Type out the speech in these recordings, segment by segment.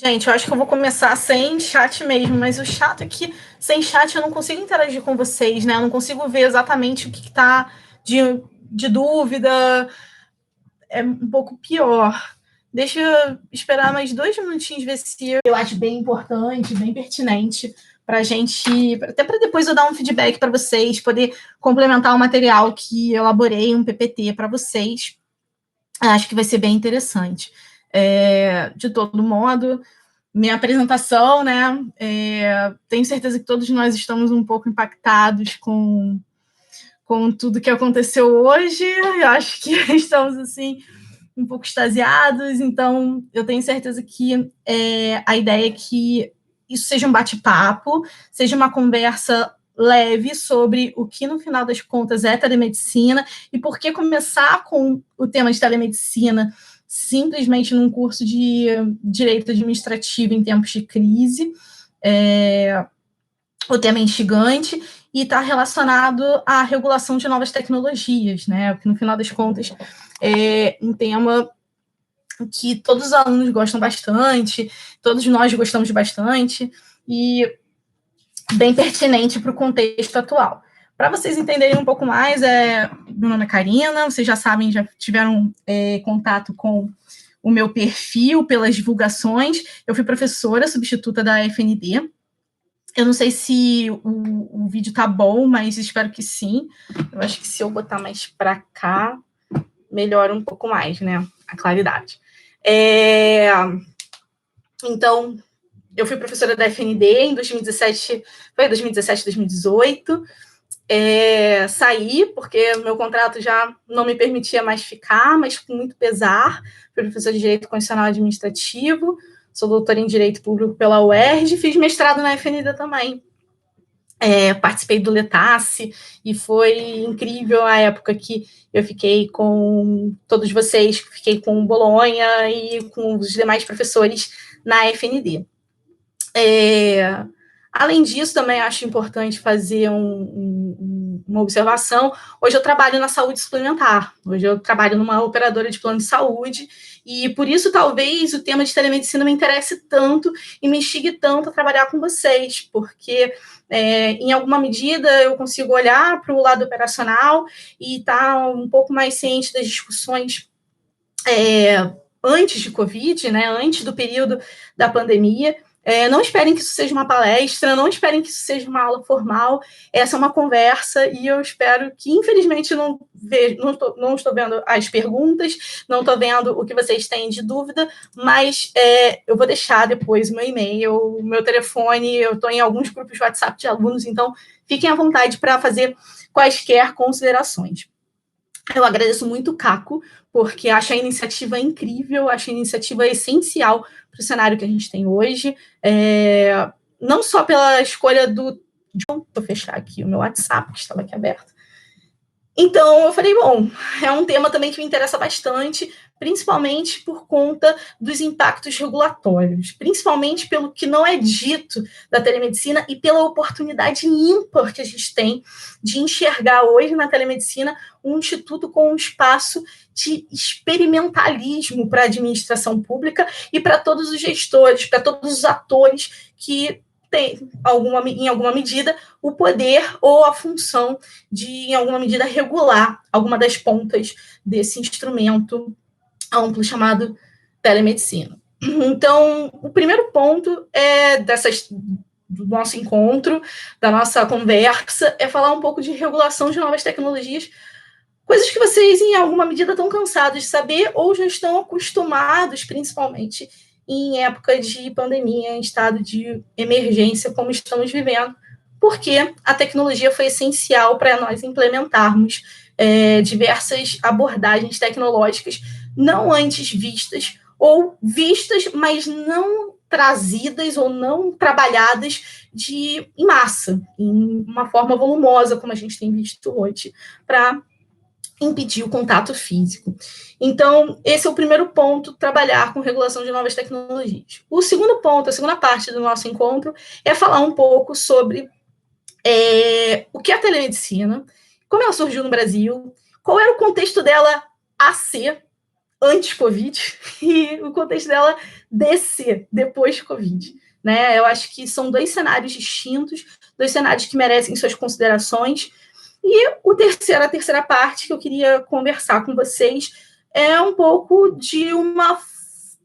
Gente, eu acho que eu vou começar sem chat mesmo, mas o chato é que sem chat eu não consigo interagir com vocês, né? Eu não consigo ver exatamente o que está de dúvida. É um pouco pior. Deixa eu esperar mais 2 minutinhos, ver se eu acho bem importante, bem pertinente, para a gente, até para depois eu dar um feedback para vocês, poder complementar o material que eu elaborei, um PPT para vocês. Acho que vai ser bem interessante. De todo modo, minha apresentação, né? Tenho certeza que todos nós estamos um pouco impactados com tudo que aconteceu hoje. Eu acho que estamos assim um pouco extasiados, então eu tenho certeza que a ideia é que isso seja um bate-papo, seja uma conversa leve sobre o que, no final das contas, é telemedicina e por que começar com o tema de telemedicina simplesmente num curso de direito administrativo em tempos de crise. O tema é instigante e está relacionado à regulação de novas tecnologias, né? Que, no final das contas, é um tema que todos os alunos gostam bastante, todos nós gostamos bastante, e bem pertinente para o contexto atual. Para vocês entenderem um pouco mais, meu nome é Karina, vocês já sabem, já tiveram contato com o meu perfil pelas divulgações. Eu fui professora substituta da FND. Eu não sei se o vídeo tá bom, mas espero que sim. Eu acho que se eu botar mais para cá, melhora um pouco mais, né? A claridade. Então, eu fui professora da FND em 2017, foi 2017, 2018. Saí, porque o meu contrato já não me permitia mais ficar, mas com muito pesar. Fui professora de Direito Constitucional Administrativo, sou doutora em Direito Público pela UERJ, fiz mestrado na FND também. Participei do Letace e foi incrível a época que eu fiquei com todos vocês, fiquei com o Bolonha e com os demais professores na FND. Além disso, também acho importante fazer uma observação. Hoje eu trabalho na saúde suplementar, hoje eu trabalho numa operadora de plano de saúde, e por isso talvez o tema de telemedicina me interesse tanto e me instigue tanto a trabalhar com vocês, porque em alguma medida eu consigo olhar para o lado operacional e estar um pouco mais ciente das discussões antes de Covid, né, antes do período da pandemia. Não esperem que isso seja uma palestra, não esperem que isso seja uma aula formal. Essa é uma conversa e eu espero que, infelizmente, não estou vendo as perguntas, não estou vendo o que vocês têm de dúvida, mas eu vou deixar depois o meu e-mail, o meu telefone. Eu estou em alguns grupos de WhatsApp de alunos, então fiquem à vontade para fazer quaisquer considerações. Eu agradeço muito o Caco, porque acho a iniciativa incrível, acho a iniciativa essencial para o cenário que a gente tem hoje, não só pela escolha do... Vou fechar aqui o meu WhatsApp, que estava aqui aberto. Então, eu falei, bom, é um tema também que me interessa bastante, principalmente por conta dos impactos regulatórios, principalmente pelo que não é dito da telemedicina e pela oportunidade ímpar que a gente tem de enxergar hoje na telemedicina um instituto com um espaço de experimentalismo para a administração pública e para todos os gestores, para todos os atores que tem, em alguma medida, o poder ou a função de, em alguma medida, regular alguma das pontas desse instrumento amplo chamado telemedicina. Então, o primeiro ponto do nosso encontro, da nossa conversa, é falar um pouco de regulação de novas tecnologias, coisas que vocês, em alguma medida, estão cansados de saber ou já estão acostumados, principalmente em época de pandemia, em estado de emergência, como estamos vivendo, porque a tecnologia foi essencial para nós implementarmos diversas abordagens tecnológicas não antes vistas, ou vistas, mas não trazidas ou não trabalhadas em massa, em uma forma volumosa, como a gente tem visto hoje, para impedir o contato físico. Então, esse é o primeiro ponto, trabalhar com regulação de novas tecnologias. O segundo ponto, a segunda parte do nosso encontro, é falar um pouco sobre o que é a telemedicina, como ela surgiu no Brasil, qual era o contexto dela antes Covid e o contexto dela DC, depois Covid. Né? Eu acho que são dois cenários distintos, dois cenários que merecem suas considerações. E a terceira parte que eu queria conversar com vocês é um pouco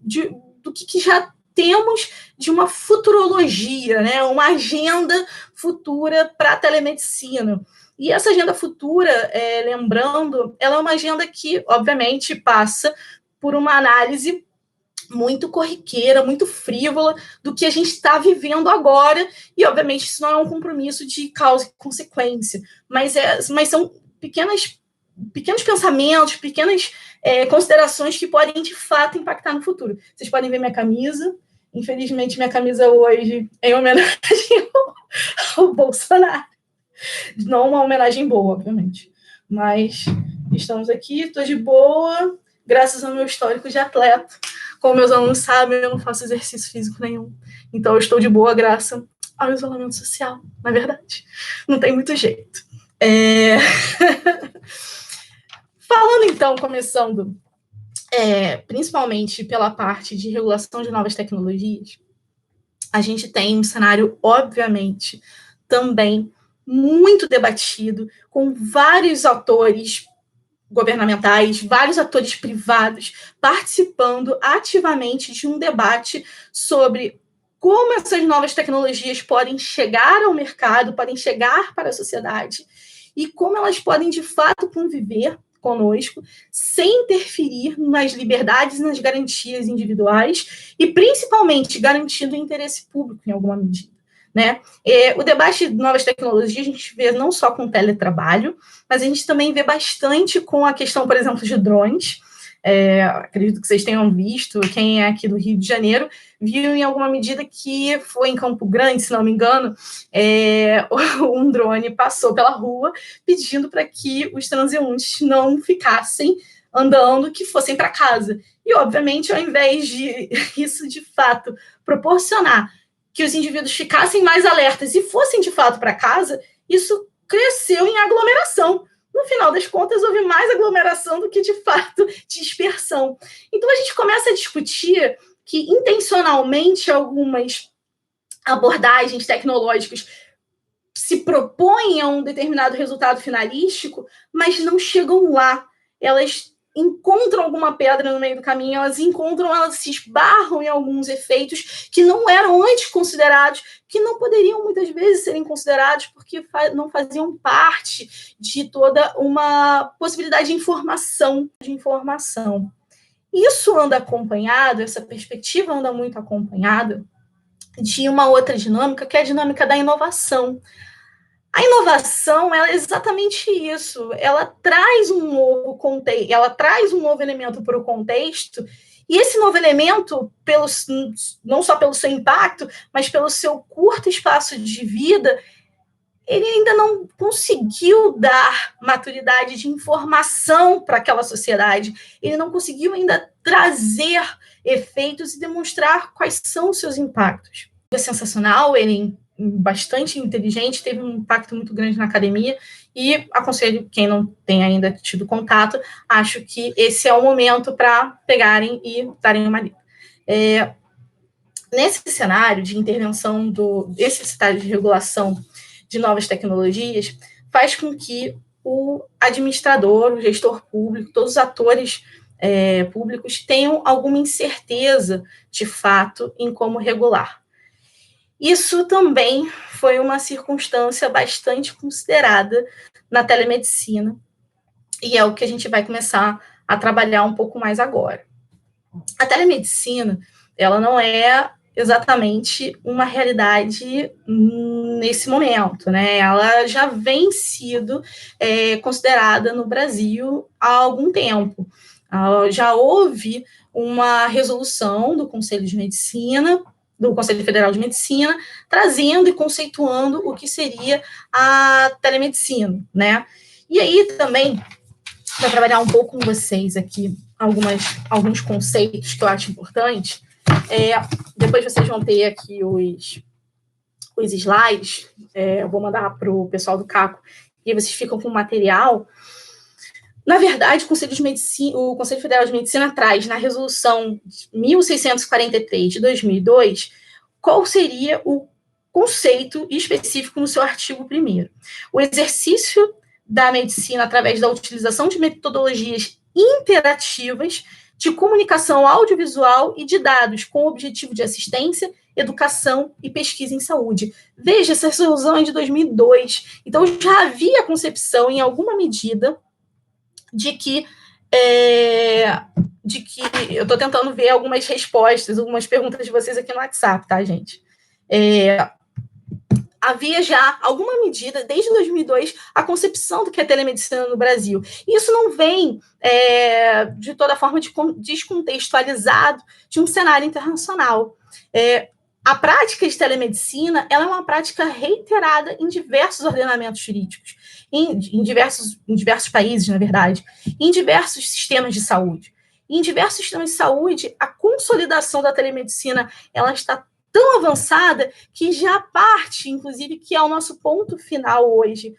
do que já temos de uma futurologia, né? Uma agenda futura para a telemedicina. E essa agenda futura, lembrando, ela é uma agenda que, obviamente, passa por uma análise muito corriqueira, muito frívola do que a gente está vivendo agora, e obviamente isso não é um compromisso de causa e consequência, mas são pequenos pensamentos, pequenas considerações que podem de fato impactar no futuro. Vocês podem ver minha camisa, infelizmente minha camisa hoje é em homenagem ao Bolsonaro, não uma homenagem boa, obviamente, mas estamos aqui, estou de boa, graças ao meu histórico de atleta. Como meus alunos sabem, eu não faço exercício físico nenhum. Então, eu estou de boa graças ao isolamento social, na verdade. Não tem muito jeito. Falando, então, começando, principalmente pela parte de regulação de novas tecnologias, a gente tem um cenário, obviamente, também muito debatido, com vários atores governamentais, vários atores privados participando ativamente de um debate sobre como essas novas tecnologias podem chegar ao mercado, podem chegar para a sociedade e como elas podem, de fato, conviver conosco sem interferir nas liberdades e nas garantias individuais e, principalmente, garantindo o interesse público em alguma medida. Né? O debate de novas tecnologias a gente vê não só com teletrabalho, mas a gente também vê bastante com a questão, por exemplo, de drones. Acredito que vocês tenham visto, quem é aqui do Rio de Janeiro, viu em alguma medida que foi em Campo Grande, se não me engano, um drone passou pela rua pedindo para que os transeuntes não ficassem andando, que fossem para casa. E, obviamente, ao invés de isso, de fato, proporcionar que os indivíduos ficassem mais alertas e fossem, de fato, para casa, isso cresceu em aglomeração. No final das contas, houve mais aglomeração do que, de fato, dispersão. Então, a gente começa a discutir que, intencionalmente, algumas abordagens tecnológicas se propõem a um determinado resultado finalístico, mas não chegam lá. Elas encontram alguma pedra no meio do caminho, elas se esbarram em alguns efeitos que não eram antes considerados, que não poderiam muitas vezes serem considerados porque não faziam parte de toda uma possibilidade de informação. Isso anda acompanhado, essa perspectiva anda muito acompanhada de uma outra dinâmica, que é a dinâmica da inovação. A inovação, ela é exatamente isso. Ela traz um novo contexto, ela traz um novo elemento para o contexto, e esse novo elemento, não só pelo seu impacto, mas pelo seu curto espaço de vida, ele ainda não conseguiu dar maturidade de informação para aquela sociedade. Ele não conseguiu ainda trazer efeitos e demonstrar quais são os seus impactos. É sensacional, ele bastante inteligente, teve um impacto muito grande na academia, e aconselho quem não tem ainda tido contato, acho que esse é o momento para pegarem e darem uma lida. Nesse cenário de intervenção desse cenário de regulação de novas tecnologias, faz com que o administrador, o gestor público, todos os atores públicos tenham alguma incerteza, de fato, em como regular. Isso também foi uma circunstância bastante considerada na telemedicina, e é o que a gente vai começar a trabalhar um pouco mais agora. A telemedicina, ela não é exatamente uma realidade nesse momento, né? Ela já vem sido considerada no Brasil há algum tempo. Já houve uma resolução do Conselho de Medicina, do Conselho Federal de Medicina, trazendo e conceituando o que seria a telemedicina, né? E aí também, para trabalhar um pouco com vocês aqui, alguns conceitos que eu acho importantes, depois vocês vão ter aqui os slides, eu vou mandar para o pessoal do Caco, e vocês ficam com o material, Na verdade, o Conselho Federal de Medicina traz, na resolução 1643 de 2002, qual seria o conceito específico no seu artigo 1º. O exercício da medicina através da utilização de metodologias interativas de comunicação audiovisual e de dados com o objetivo de assistência, educação e pesquisa em saúde. Veja, essa resolução é de 2002. Então, já havia a concepção, em alguma medida, de que eu estou tentando ver algumas respostas, algumas perguntas de vocês aqui no WhatsApp, tá, gente? Havia já alguma medida, desde 2002, a concepção do que é telemedicina no Brasil. E isso não vem, de toda forma, descontextualizado de um cenário internacional. A prática de telemedicina ela é uma prática reiterada em diversos ordenamentos jurídicos, em diversos países, na verdade, em diversos sistemas de saúde. Em diversos sistemas de saúde, a consolidação da telemedicina ela está tão avançada que já parte, inclusive, que é o nosso ponto final hoje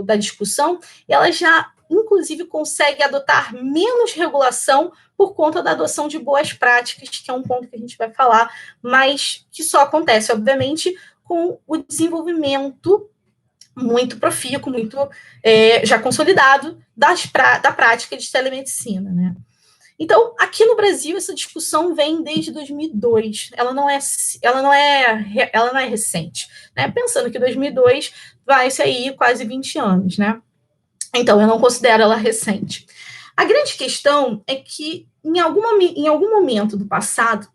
da discussão, ela já, inclusive, consegue adotar menos regulação por conta da adoção de boas práticas, que é um ponto que a gente vai falar, mas que só acontece, obviamente, com o desenvolvimento muito profícuo, muito já consolidado da prática de telemedicina, né? Então, aqui no Brasil, essa discussão vem desde 2002. Ela não é recente, né? Pensando que 2002 vai sair quase 20 anos, né? Então, eu não considero ela recente. A grande questão é que, em algum momento do passado,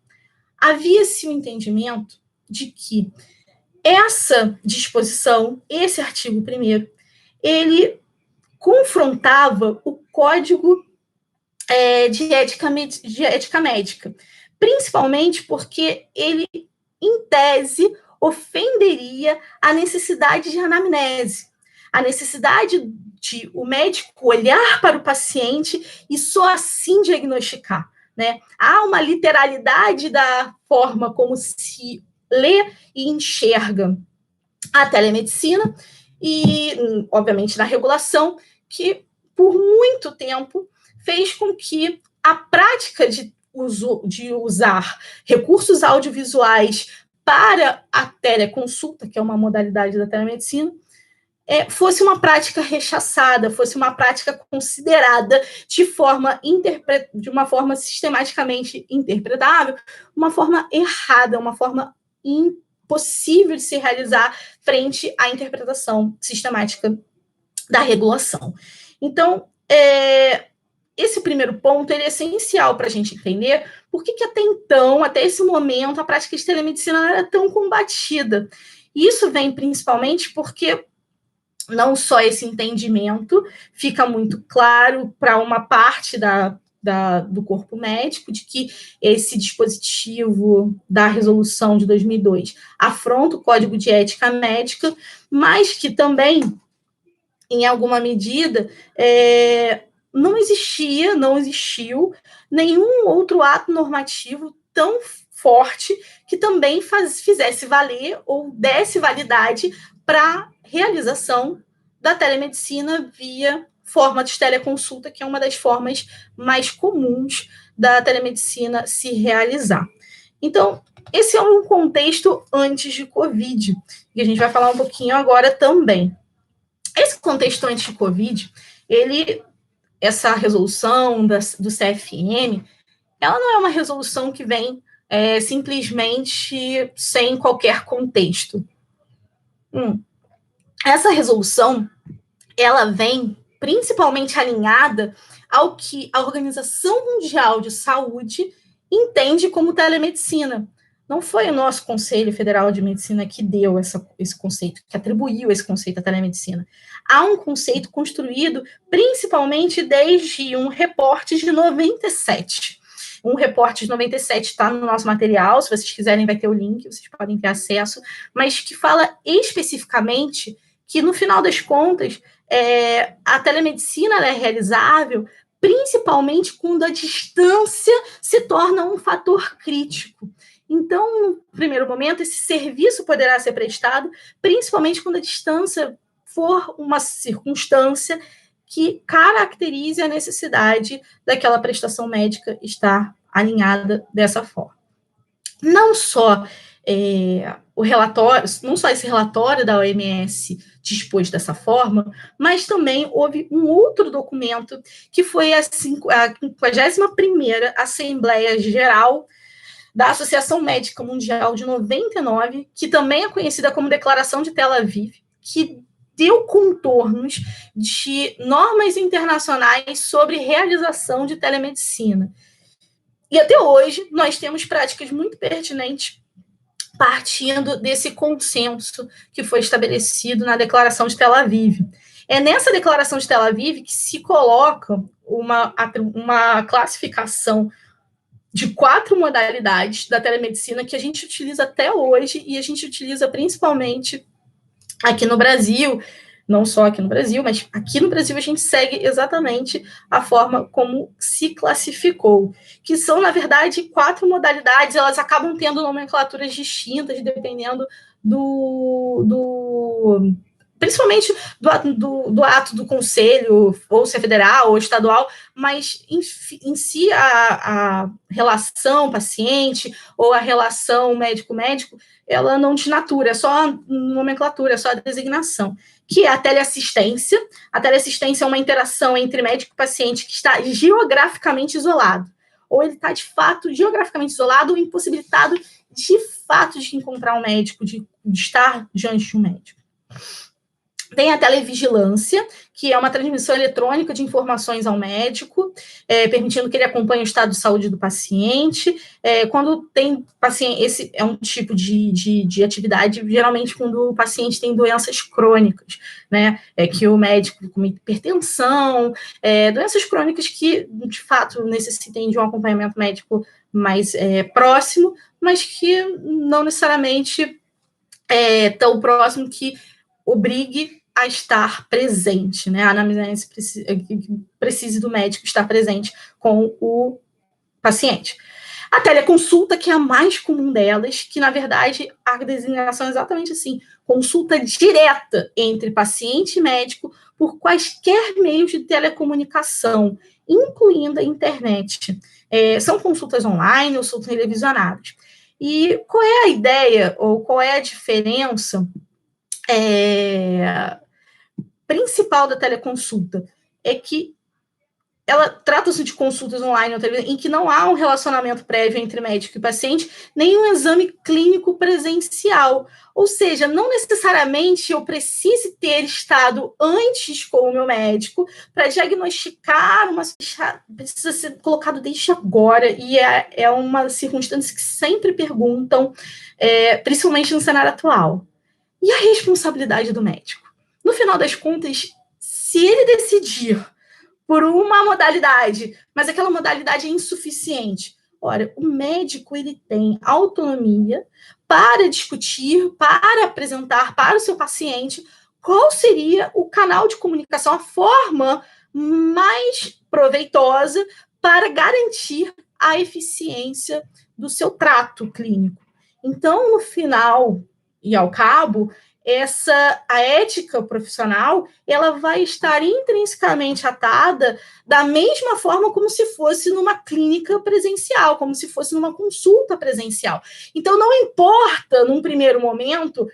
havia-se um entendimento de que essa disposição, esse artigo 1º, ele confrontava o Código de ética médica, principalmente porque ele, em tese, ofenderia a necessidade de anamnese, a necessidade de o médico olhar para o paciente e só assim diagnosticar, né? Há uma literalidade da forma como se lê e enxerga a telemedicina e, obviamente, na regulação, que por muito tempo fez com que a prática de usar recursos audiovisuais para a teleconsulta, que é uma modalidade da telemedicina, fosse uma prática rechaçada, fosse uma prática considerada de uma forma sistematicamente interpretável, uma forma errada, uma forma impossível de se realizar frente à interpretação sistemática da regulação. Então, esse primeiro ponto ele é essencial para a gente entender por que até então, até esse momento, a prática de telemedicina era tão combatida. E isso vem principalmente porque não só esse entendimento fica muito claro para uma parte do corpo médico, de que esse dispositivo da resolução de 2002 afronta o Código de Ética Médica, mas que também, em alguma medida, não existiu nenhum outro ato normativo tão forte que também fizesse valer ou desse validade para realização da telemedicina via forma de teleconsulta, que é uma das formas mais comuns da telemedicina se realizar. Então, esse é um contexto antes de Covid, e a gente vai falar um pouquinho agora também. Esse contexto antes de Covid, essa resolução do CFM, ela não é uma resolução que vem simplesmente sem qualquer contexto. Essa resolução, ela vem principalmente alinhada ao que a Organização Mundial de Saúde entende como telemedicina. Não foi o nosso Conselho Federal de Medicina que deu esse conceito, que atribuiu esse conceito à telemedicina. Há um conceito construído principalmente desde um reporte de 97. Um reporte de 97 está no nosso material, se vocês quiserem vai ter o link, vocês podem ter acesso, mas que fala especificamente que, no final das contas, a telemedicina é realizável principalmente quando a distância se torna um fator crítico. Então, no primeiro momento, esse serviço poderá ser prestado, principalmente quando a distância for uma circunstância que caracterize a necessidade daquela prestação médica estar alinhada dessa forma. Não só o relatório, não só esse relatório da OMS dispôs dessa forma, mas também houve um outro documento que foi a 51ª Assembleia Geral da Associação Médica Mundial de 99, que também é conhecida como Declaração de Tel Aviv, que deu contornos de normas internacionais sobre realização de telemedicina. E até hoje, nós temos práticas muito pertinentes partindo desse consenso que foi estabelecido na Declaração de Tel Aviv. É nessa Declaração de Tel Aviv que se coloca uma classificação de 4 modalidades da telemedicina que a gente utiliza até hoje, e a gente utiliza principalmente aqui no Brasil, não só aqui no Brasil, mas aqui no Brasil a gente segue exatamente a forma como se classificou, que são, na verdade, 4 modalidades, elas acabam tendo nomenclaturas distintas, dependendo principalmente do ato do conselho, ou se é federal ou estadual, mas em si a relação paciente ou a relação médico-médico, ela não desnatura, é só a nomenclatura, é só a designação, que é a teleassistência. A teleassistência é uma interação entre médico e paciente que está geograficamente isolado, ou ele está, de fato, geograficamente isolado ou impossibilitado, de fato, de encontrar um médico, de estar diante de um médico. Tem a televigilância, que é uma transmissão eletrônica de informações ao médico, permitindo que ele acompanhe o estado de saúde do paciente. Quando tem paciente, esse é um tipo de atividade, geralmente quando o paciente tem doenças crônicas, né? Que o médico, como hipertensão, doenças crônicas que, de fato, necessitem de um acompanhamento médico mais próximo, mas que não necessariamente tão próximo que obrigue a estar presente, né? A anamnese precise do médico estar presente com o paciente. A teleconsulta, que é a mais comum delas, que, na verdade, a designação é exatamente assim, consulta direta entre paciente e médico por quaisquer meios de telecomunicação, incluindo a internet. São consultas online ou são televisionadas. E qual é a ideia, ou qual é a diferença principal da teleconsulta? É que ela trata-se de consultas online em que não há um relacionamento prévio entre médico e paciente, nem um exame clínico presencial. Ou seja, não necessariamente eu precise ter estado antes com o meu médico para diagnosticar precisa ser colocado desde agora, e é uma circunstância que sempre perguntam, principalmente no cenário atual. E a responsabilidade do médico? No final das contas, se ele decidir por uma modalidade, mas aquela modalidade é insuficiente, olha, o médico ele tem autonomia para discutir, para apresentar para o seu paciente qual seria o canal de comunicação, a forma mais proveitosa para garantir a eficiência do seu trato clínico. Então, no final e ao cabo, a ética profissional, ela vai estar intrinsecamente atada da mesma forma como se fosse numa clínica presencial, como se fosse numa consulta presencial. Então, não importa, num primeiro momento,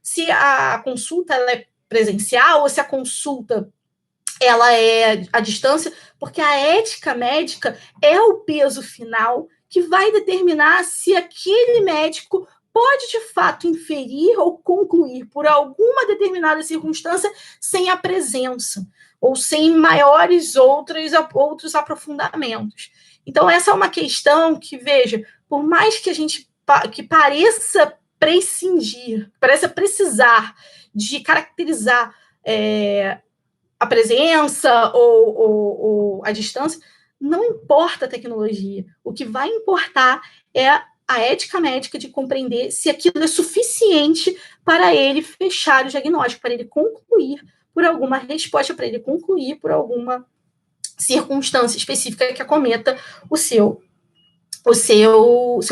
se a consulta ela é presencial ou se a consulta ela é à distância, porque a ética médica é o peso final que vai determinar se aquele médico pode, de fato, inferir ou concluir por alguma determinada circunstância sem a presença, ou sem maiores outros aprofundamentos. Então, essa é uma questão que, veja, por mais que a gente que pareça precisar de caracterizar a presença ou a distância, não importa a tecnologia. O que vai importar é a ética médica de compreender se aquilo é suficiente para ele fechar o diagnóstico, para ele concluir por alguma resposta, para ele concluir por alguma circunstância específica que acometa o seu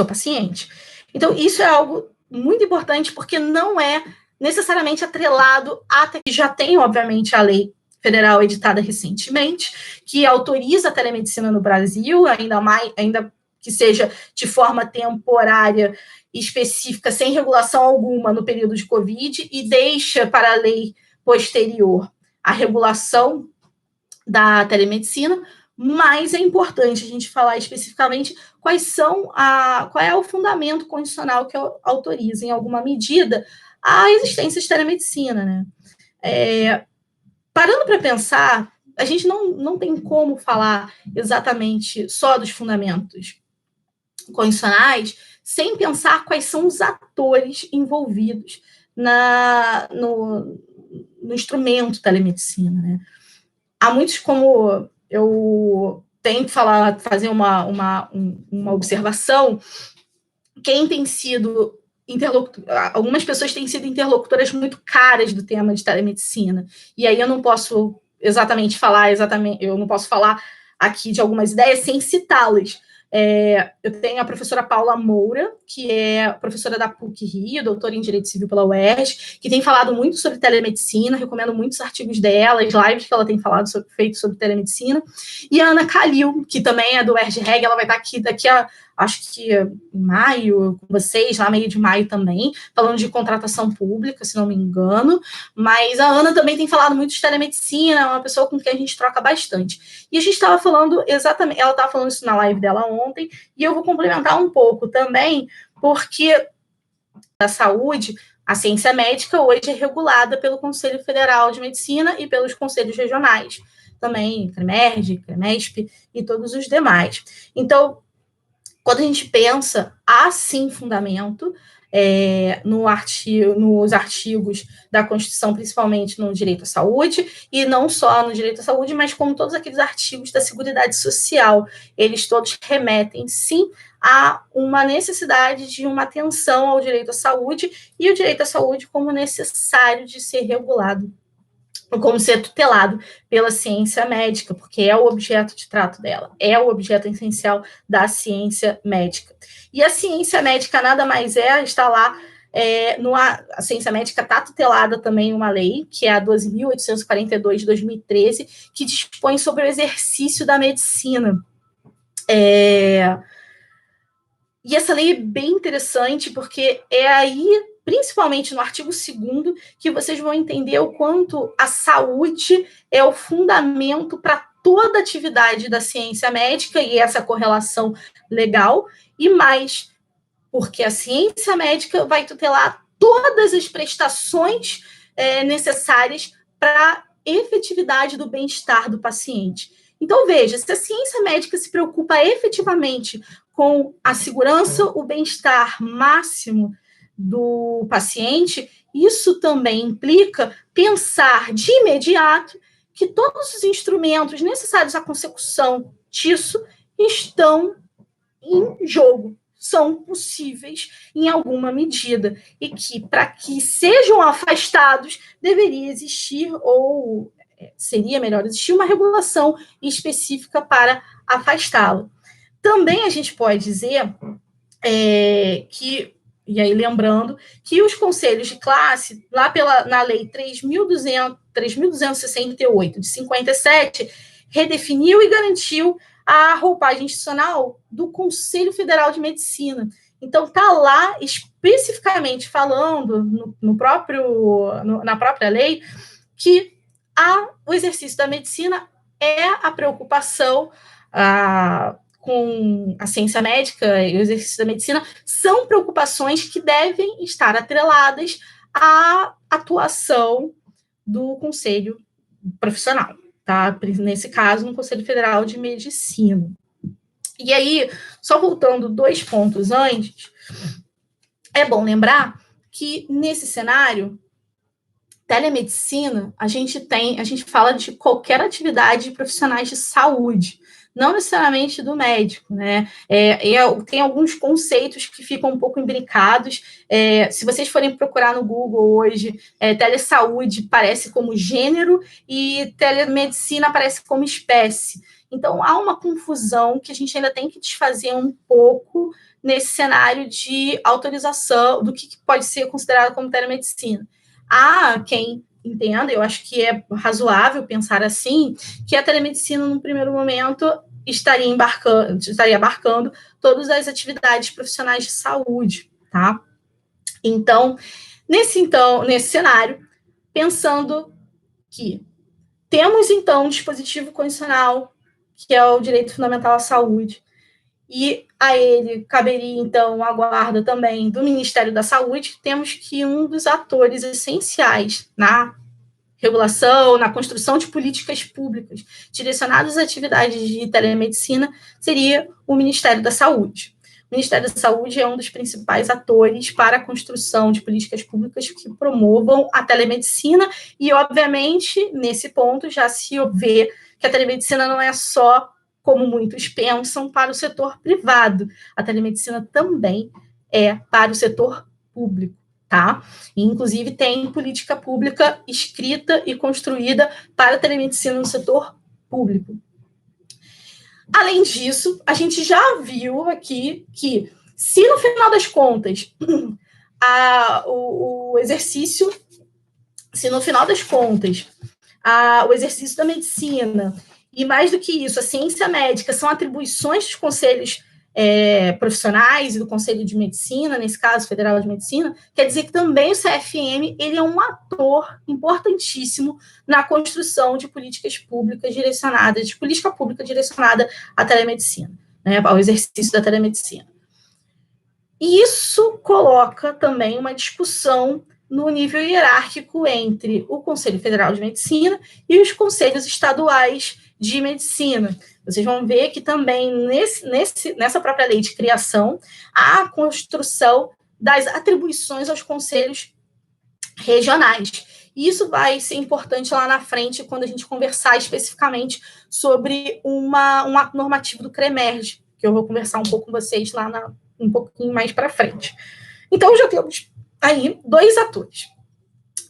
paciente. Então, isso é algo muito importante, porque não é necessariamente atrelado a que já tem, obviamente, a lei Federal editada recentemente, que autoriza a telemedicina no Brasil, ainda que seja de forma temporária específica, sem regulação alguma no período de Covid, e deixa para a lei posterior a regulação da telemedicina, mas é importante a gente falar especificamente qual é o fundamento constitucional que autoriza, em alguma medida, a existência de telemedicina, né? Parando para pensar, a gente não tem como falar exatamente só dos fundamentos constitucionais sem pensar quais são os atores envolvidos no instrumento telemedicina, né? Há muitos, como eu tenho que fazer uma observação, quem tem sido algumas pessoas têm sido interlocutoras muito caras do tema de telemedicina, e aí eu não posso eu não posso falar aqui de algumas ideias sem citá-las. Eu tenho a professora Paula Moura, que é professora da PUC-Rio, doutora em Direito Civil pela UERJ, que tem falado muito sobre telemedicina, recomendo muitos artigos dela, as lives que ela tem feito sobre telemedicina, e a Ana Calil, que também é do UERJ-REG, ela vai estar aqui daqui a, acho que em maio, com vocês, lá meio de maio também, falando de contratação pública, se não me engano, mas a Ana também tem falado muito de telemedicina, é uma pessoa com quem a gente troca bastante. E a gente estava falando exatamente, ela estava falando isso na live dela ontem, e eu vou complementar um pouco também, porque a saúde, a ciência médica hoje é regulada pelo Conselho Federal de Medicina e pelos conselhos regionais, também CREMERG, CREMESP e todos os demais. Então, quando a gente pensa, há sim fundamento nos artigos da Constituição, principalmente no direito à saúde, e não só no direito à saúde, mas como todos aqueles artigos da Seguridade Social. Eles todos remetem, sim, a uma necessidade de uma atenção ao direito à saúde, e o direito à saúde como necessário de ser regulado, como ser tutelado pela ciência médica, porque é o objeto de trato dela, é o objeto essencial da ciência médica. E a ciência médica nada mais está lá, a ciência médica está tutelada também em uma lei, que é a 12.842 de 2013, que dispõe sobre o exercício da medicina. E essa lei é bem interessante, porque é aí, principalmente no artigo 2º, que vocês vão entender o quanto a saúde é o fundamento para toda a atividade da ciência médica e essa correlação legal, e mais, porque a ciência médica vai tutelar todas as prestações necessárias para a efetividade do bem-estar do paciente. Então, veja, se a ciência médica se preocupa efetivamente com a segurança, o bem-estar máximo do paciente, isso também implica pensar de imediato que todos os instrumentos necessários à consecução disso estão em jogo, são possíveis em alguma medida, e que, para que sejam afastados, deveria existir, ou seria melhor existir, uma regulação específica para afastá-lo. Também a gente pode dizer que, e aí lembrando, que os conselhos de classe, lá na lei 3.268 de 57, redefiniu e garantiu a roupagem institucional do Conselho Federal de Medicina. Então, está lá especificamente falando na própria lei que o exercício da medicina é a preocupação com a ciência médica e o exercício da medicina, são preocupações que devem estar atreladas à atuação do conselho profissional, tá? Nesse caso, no Conselho Federal de Medicina. E aí, só voltando 2 pontos antes, é bom lembrar que nesse cenário, telemedicina, a gente fala de qualquer atividade de profissionais de saúde, não necessariamente do médico, né? Tem alguns conceitos que ficam um pouco imbricados. Se vocês forem procurar no Google hoje, telesaúde parece como gênero e telemedicina parece como espécie. Então, há uma confusão que a gente ainda tem que desfazer um pouco nesse cenário de autorização do que pode ser considerado como telemedicina. Há quem entenda, eu acho que é razoável pensar assim, que a telemedicina, no primeiro momento, estaria abarcando todas as atividades profissionais de saúde, tá? Então, nesse cenário, pensando que temos, então, um dispositivo constitucional, que é o direito fundamental à saúde, e a ele caberia, então, a guarda também do Ministério da Saúde, temos que um dos atores essenciais na regulação, na construção de políticas públicas direcionadas às atividades de telemedicina seria o Ministério da Saúde. O Ministério da Saúde é um dos principais atores para a construção de políticas públicas que promovam a telemedicina e, obviamente, nesse ponto já se vê que a telemedicina não é só, como muitos pensam, para o setor privado. A telemedicina também é para o setor público. Tá? E, inclusive, tem política pública escrita e construída para a telemedicina no setor público. Além disso, a gente já viu aqui que, se no final das contas, o exercício da medicina, e mais do que isso, a ciência médica, são atribuições dos conselhos profissionais e do Conselho de Medicina, nesse caso, Federal de Medicina, quer dizer que também o CFM ele é um ator importantíssimo na construção de políticas públicas direcionadas, de política pública direcionada à telemedicina, né, ao exercício da telemedicina. E isso coloca também uma discussão no nível hierárquico entre o Conselho Federal de Medicina e os conselhos estaduais de medicina. Vocês vão ver que também nessa própria lei de criação há a construção das atribuições aos conselhos regionais. E isso vai ser importante lá na frente, quando a gente conversar especificamente sobre um ato normativo do CREMERG, que eu vou conversar um pouco com vocês lá um pouquinho mais para frente. Então, já temos aí dois atores: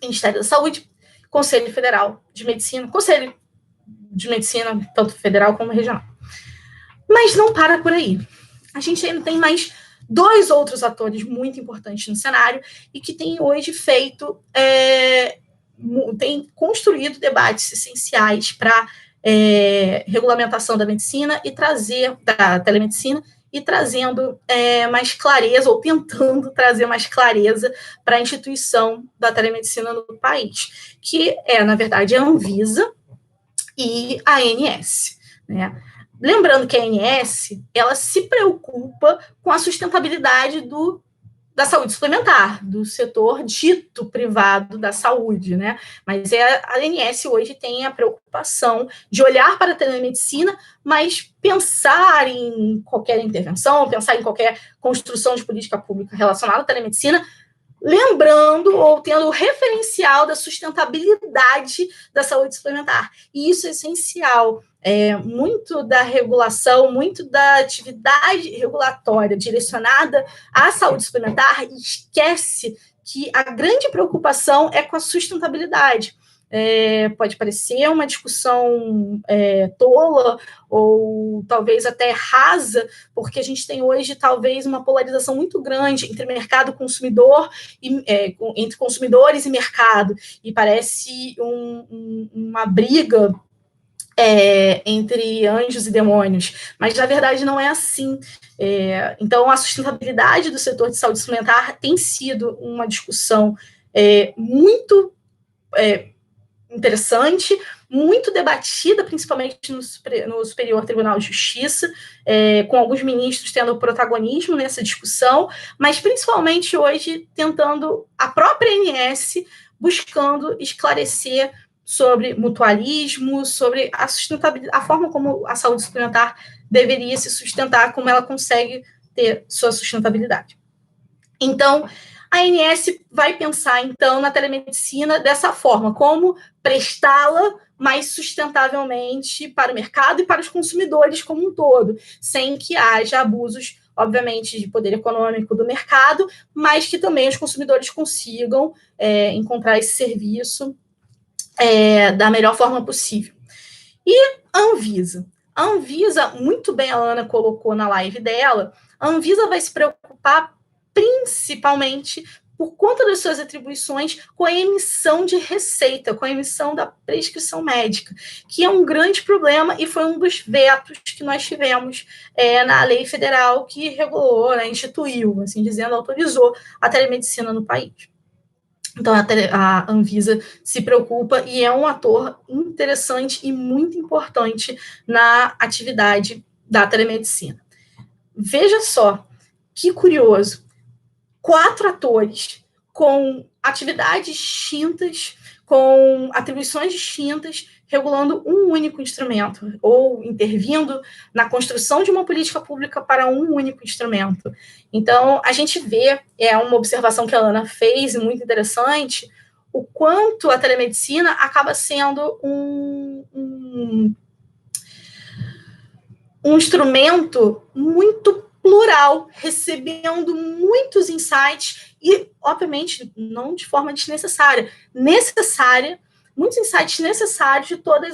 Ministério da Saúde, Conselho Federal de Medicina, Conselho de Medicina, tanto federal como regional. Mas não para por aí. A gente ainda tem mais dois outros atores muito importantes no cenário e que têm hoje têm construído debates essenciais para regulamentação da medicina e da telemedicina, e trazendo mais clareza, ou tentando trazer mais clareza para a instituição da telemedicina no país, que na verdade, a Anvisa e a ANS, né? Lembrando que a ANS, ela se preocupa com a sustentabilidade da saúde suplementar, do setor dito privado da saúde, né? Mas a ANS hoje tem a preocupação de olhar para a telemedicina, mas pensar em qualquer intervenção, pensar em qualquer construção de política pública relacionada à telemedicina, lembrando ou tendo o referencial da sustentabilidade da saúde suplementar. E isso é essencial. Muito da regulação, muito da atividade regulatória direcionada à saúde suplementar esquece que a grande preocupação é com a sustentabilidade. Pode parecer uma discussão tola ou talvez até rasa, porque a gente tem hoje talvez uma polarização muito grande entre mercado consumidor entre consumidores e mercado, e parece uma briga entre anjos e demônios, mas na verdade não é assim. Então a sustentabilidade do setor de saúde suplementar tem sido uma discussão muito interessante, muito debatida, principalmente no Superior Tribunal de Justiça, com alguns ministros tendo protagonismo nessa discussão, mas principalmente hoje tentando a própria ANS buscando esclarecer sobre mutualismo, sobre a sustentabilidade, a forma como a saúde suplementar deveria se sustentar, como ela consegue ter sua sustentabilidade. Então, a ANS vai pensar, então, na telemedicina dessa forma, como prestá-la mais sustentavelmente para o mercado e para os consumidores como um todo, sem que haja abusos, obviamente, de poder econômico do mercado, mas que também os consumidores consigam encontrar esse serviço da melhor forma possível. E a Anvisa? A Anvisa, muito bem a Ana colocou na live dela, a Anvisa vai se preocupar principalmente por conta das suas atribuições com a emissão de receita, com a emissão da prescrição médica, que é um grande problema e foi um dos vetos que nós tivemos na lei federal que regulou, né, instituiu, assim dizendo, autorizou a telemedicina no país. Então, a Anvisa se preocupa e é um ator interessante e muito importante na atividade da telemedicina. Veja só, que curioso. 4 atores com atividades distintas, com atribuições distintas, regulando um único instrumento, ou intervindo na construção de uma política pública para um único instrumento. Então, a gente vê, é uma observação que a Ana fez, muito interessante, o quanto a telemedicina acaba sendo um instrumento muito plural, recebendo muitos insights e, obviamente, não de forma desnecessária, muitos insights necessários de todos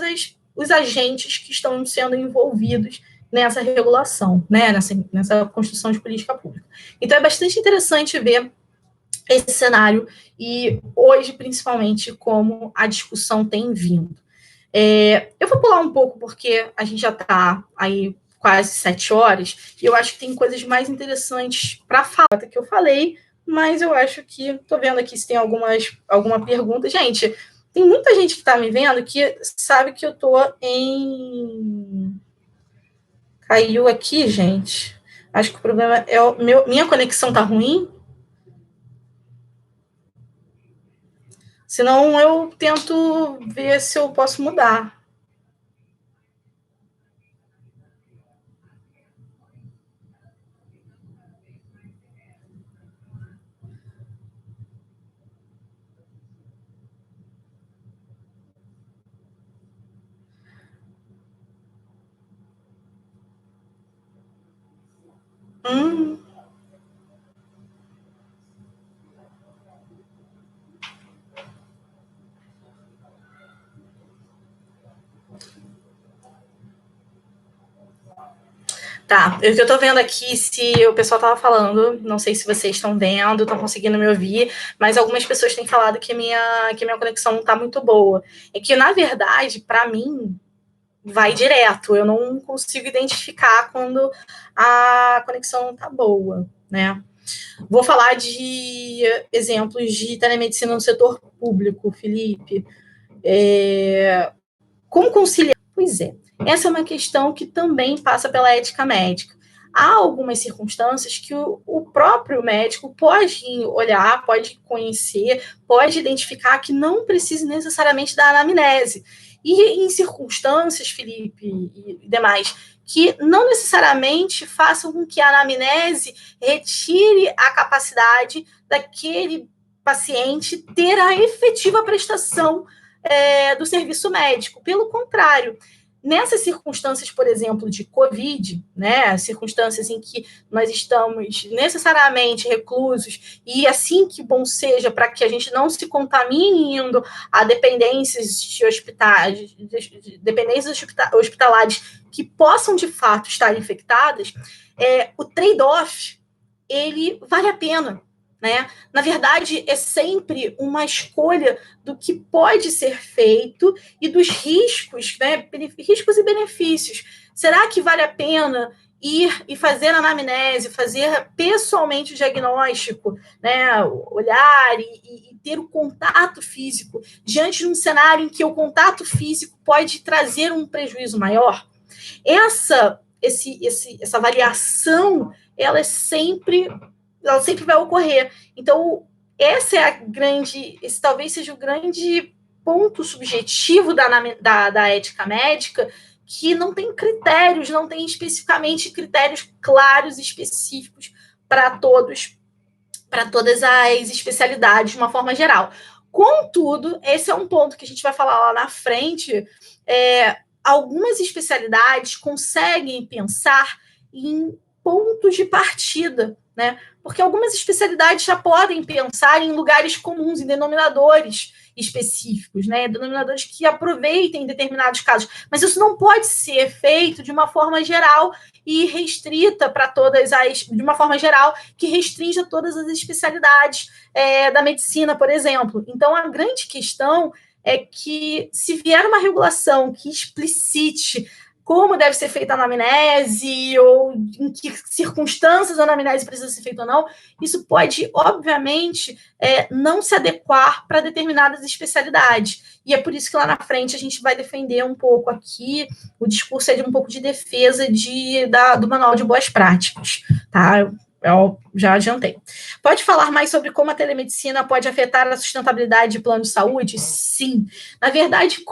os agentes que estão sendo envolvidos nessa regulação, né, nessa construção de política pública. Então, é bastante interessante ver esse cenário e, hoje, principalmente, como a discussão tem vindo. Eu vou pular um pouco, porque a gente já está aí quase 7 horas, e eu acho que tem coisas mais interessantes para falar que eu falei, mas eu acho que, estou vendo aqui se tem alguma pergunta. Gente, tem muita gente que está me vendo que sabe que eu estou em... Caiu aqui, gente. Acho que o problema é minha conexão está ruim. Senão eu tento ver se eu posso mudar. Tá, eu estou vendo aqui se o pessoal estava falando, não sei se vocês estão vendo, estão conseguindo me ouvir, mas algumas pessoas têm falado que minha conexão não está muito boa. É que, na verdade, para mim, vai direto, eu não consigo identificar quando a conexão não está boa, né? Vou falar de exemplos de telemedicina no setor público, Felipe. Como conciliar? Pois é. Essa é uma questão que também passa pela ética médica. Há algumas circunstâncias que o próprio médico pode olhar, pode conhecer, pode identificar que não precisa necessariamente da anamnese. E em circunstâncias, Felipe e demais, que não necessariamente façam com que a anamnese retire a capacidade daquele paciente ter a efetiva prestação do serviço médico. Pelo contrário, nessas circunstâncias, por exemplo, de Covid, né, circunstâncias em que nós estamos necessariamente reclusos, e assim que bom seja para que a gente não se contamine indo a dependências de hospitais, dependências hospitalares que possam, de fato, estar infectadas, o trade-off, ele vale a pena. Né? Na verdade, é sempre uma escolha do que pode ser feito e dos riscos, né? Riscos e benefícios. Será que vale a pena ir e fazer a anamnese, fazer pessoalmente o diagnóstico, né? Olhar e ter o contato físico diante de um cenário em que o contato físico pode trazer um prejuízo maior? Essa avaliação, ela sempre vai ocorrer. Então, esse talvez seja o grande ponto subjetivo da ética médica, que não tem critérios, não tem especificamente critérios claros e específicos para todas as especialidades, de uma forma geral. Contudo, esse é um ponto que a gente vai falar lá na frente, algumas especialidades conseguem pensar em pontos de partida, né? Porque algumas especialidades já podem pensar em lugares comuns, em denominadores, específicos, né? Denominadores que aproveitem determinados casos. Mas isso não pode ser feito de uma forma geral e restrita para todas de uma forma geral, que restrinja todas as especialidades da medicina, por exemplo. Então, a grande questão é que, se vier uma regulação que explicite como deve ser feita a anamnese, ou em que circunstâncias a anamnese precisa ser feita ou não, isso pode, obviamente, não se adequar para determinadas especialidades. E é por isso que lá na frente a gente vai defender um pouco aqui, o discurso é de um pouco de defesa do Manual de Boas Práticas, tá? Eu já adiantei. Pode falar mais sobre como a telemedicina pode afetar a sustentabilidade de plano de saúde? Sim. Na verdade,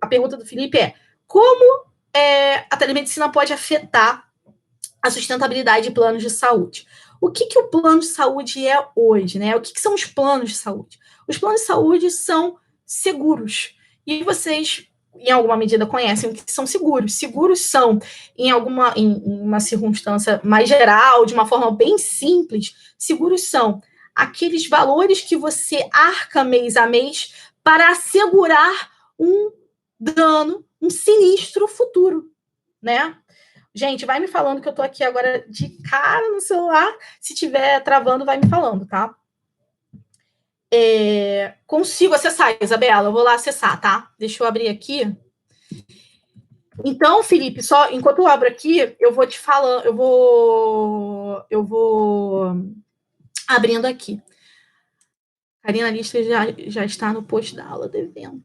a pergunta do Felipe é como a telemedicina pode afetar a sustentabilidade de planos de saúde. O que o plano de saúde é hoje, né? O que são os planos de saúde? Os planos de saúde são seguros. E vocês, em alguma medida, conhecem o que são seguros. Seguros são, em uma circunstância mais geral, de uma forma bem simples, seguros são aqueles valores que você arca mês a mês para assegurar um dano, um sinistro futuro, né? Gente, vai me falando que eu tô aqui agora de cara no celular. Se tiver travando, vai me falando, tá? Consigo acessar, Isabela. Eu vou lá acessar, tá? Deixa eu abrir aqui. Então, Felipe, só enquanto eu abro aqui, eu vou te falando, eu vou abrindo aqui. Karina Lista já está no post da aula do evento.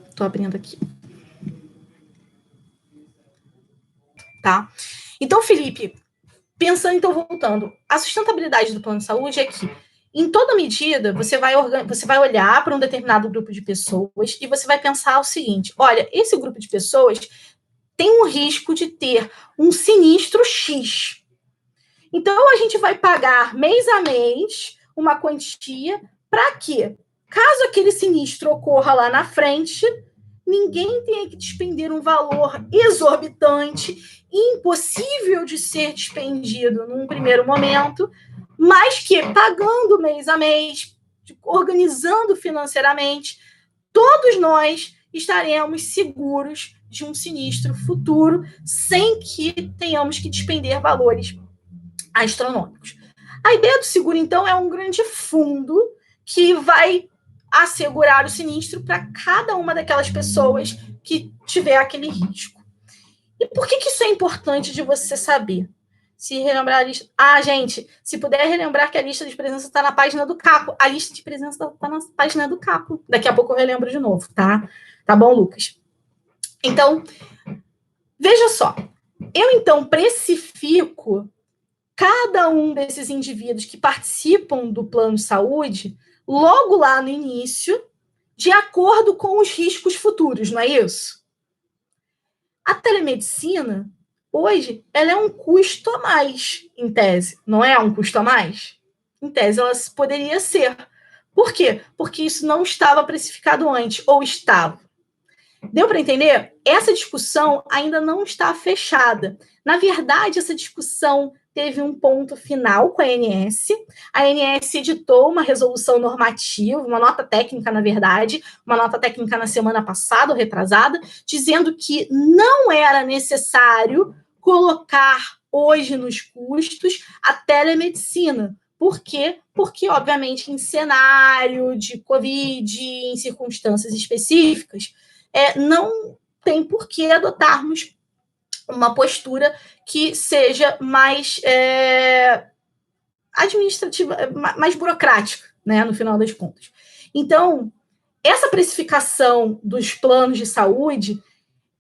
Estou abrindo aqui. Tá? Então, Felipe, pensando, então, voltando, a sustentabilidade do plano de saúde é que, em toda medida, você vai olhar para um determinado grupo de pessoas e você vai pensar o seguinte: olha, esse grupo de pessoas tem um risco de ter um sinistro X. Então, a gente vai pagar mês a mês uma quantia para que, caso aquele sinistro ocorra lá na frente, ninguém tenha que despender um valor exorbitante, impossível de ser despendido num primeiro momento, mas que, pagando mês a mês, organizando financeiramente, todos nós estaremos seguros de um sinistro futuro, sem que tenhamos que despender valores astronômicos. A ideia do seguro, então, é um grande fundo que vai assegurar o sinistro para cada uma daquelas pessoas que tiver aquele risco. E por que isso é importante de você saber? Se relembrar a lista... gente, se puder relembrar que a lista de presença está na página do Capo. A lista de presença está na página do Capo. Daqui a pouco eu relembro de novo, tá? Tá bom, Lucas? Então, veja só. Eu, então, precifico cada um desses indivíduos que participam do plano de saúde logo lá no início, de acordo com os riscos futuros, não é isso? A telemedicina, hoje, ela é um custo a mais, em tese. Não é um custo a mais? Em tese, ela poderia ser. Por quê? Porque isso não estava precificado antes, ou estava. Deu para entender? Essa discussão ainda não está fechada. Na verdade, essa discussão teve um ponto final com a ANS. A ANS editou uma resolução normativa, uma nota técnica, na verdade, uma nota técnica na semana passada, ou retrasada, dizendo que não era necessário colocar hoje nos custos a telemedicina. Por quê? Porque, obviamente, em cenário de Covid, em circunstâncias específicas, não tem por que adotarmos uma postura que seja mais administrativa, mais burocrática, né, no final das contas. Então, essa precificação dos planos de saúde,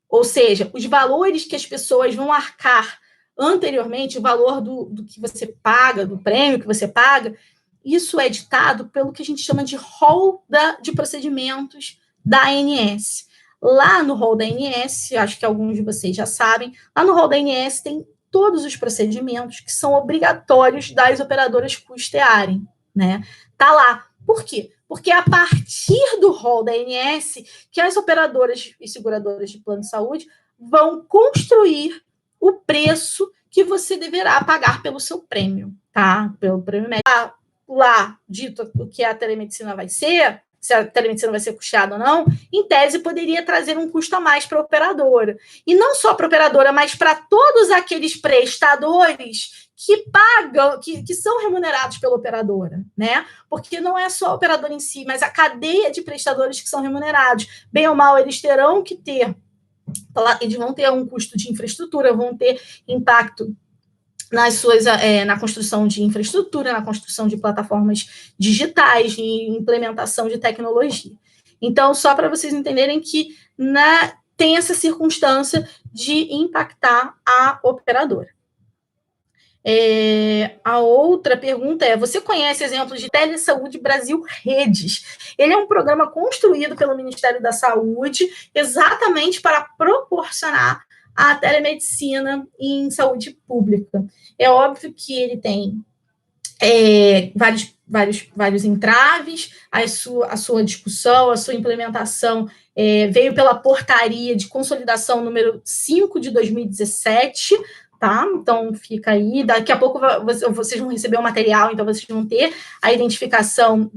ou seja, os valores que as pessoas vão arcar anteriormente, o valor do que você paga, do prêmio que você paga, isso é ditado pelo que a gente chama de rol de procedimentos da ANS. Lá no rol da ANS, acho que alguns de vocês já sabem, lá no rol da ANS tem todos os procedimentos que são obrigatórios das operadoras custearem, né? Tá lá. Por quê? Porque é a partir do rol da ANS que as operadoras e seguradoras de plano de saúde vão construir o preço que você deverá pagar pelo seu prêmio, tá? Pelo prêmio médico. Lá dito o que a telemedicina vai ser, se a telemedicina vai ser custeada ou não, em tese poderia trazer um custo a mais para a operadora. E não só para a operadora, mas para todos aqueles prestadores que pagam, que são remunerados pela operadora, né? Porque não é só a operadora em si, mas a cadeia de prestadores que são remunerados. Bem ou mal, eles terão que ter, eles vão ter um custo de infraestrutura, vão ter impacto na construção de infraestrutura, na construção de plataformas digitais, de implementação de tecnologia. Então, só para vocês entenderem que tem essa circunstância de impactar a operadora. A outra pergunta é: você conhece exemplos de Telesaúde Brasil Redes? Ele é um programa construído pelo Ministério da Saúde exatamente para proporcionar a telemedicina em saúde pública. É óbvio que ele tem vários entraves, a sua discussão, a sua implementação veio pela portaria de consolidação número 5 de 2017, tá? Então, fica aí. Daqui a pouco vocês vão receber o material, então vocês vão ter a identificação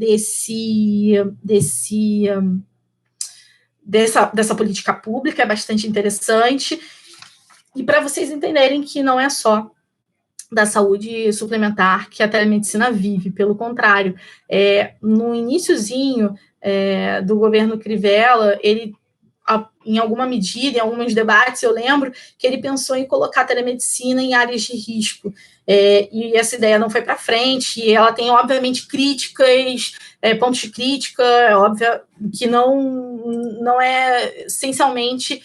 dessa política pública, é bastante interessante. E para vocês entenderem que não é só da saúde suplementar que a telemedicina vive, pelo contrário, no iniciozinho do governo Crivella, ele, em alguma medida, em alguns debates, eu lembro que ele pensou em colocar a telemedicina em áreas de risco, e essa ideia não foi para frente, e ela tem, obviamente, críticas, pontos de crítica, é óbvio que não é essencialmente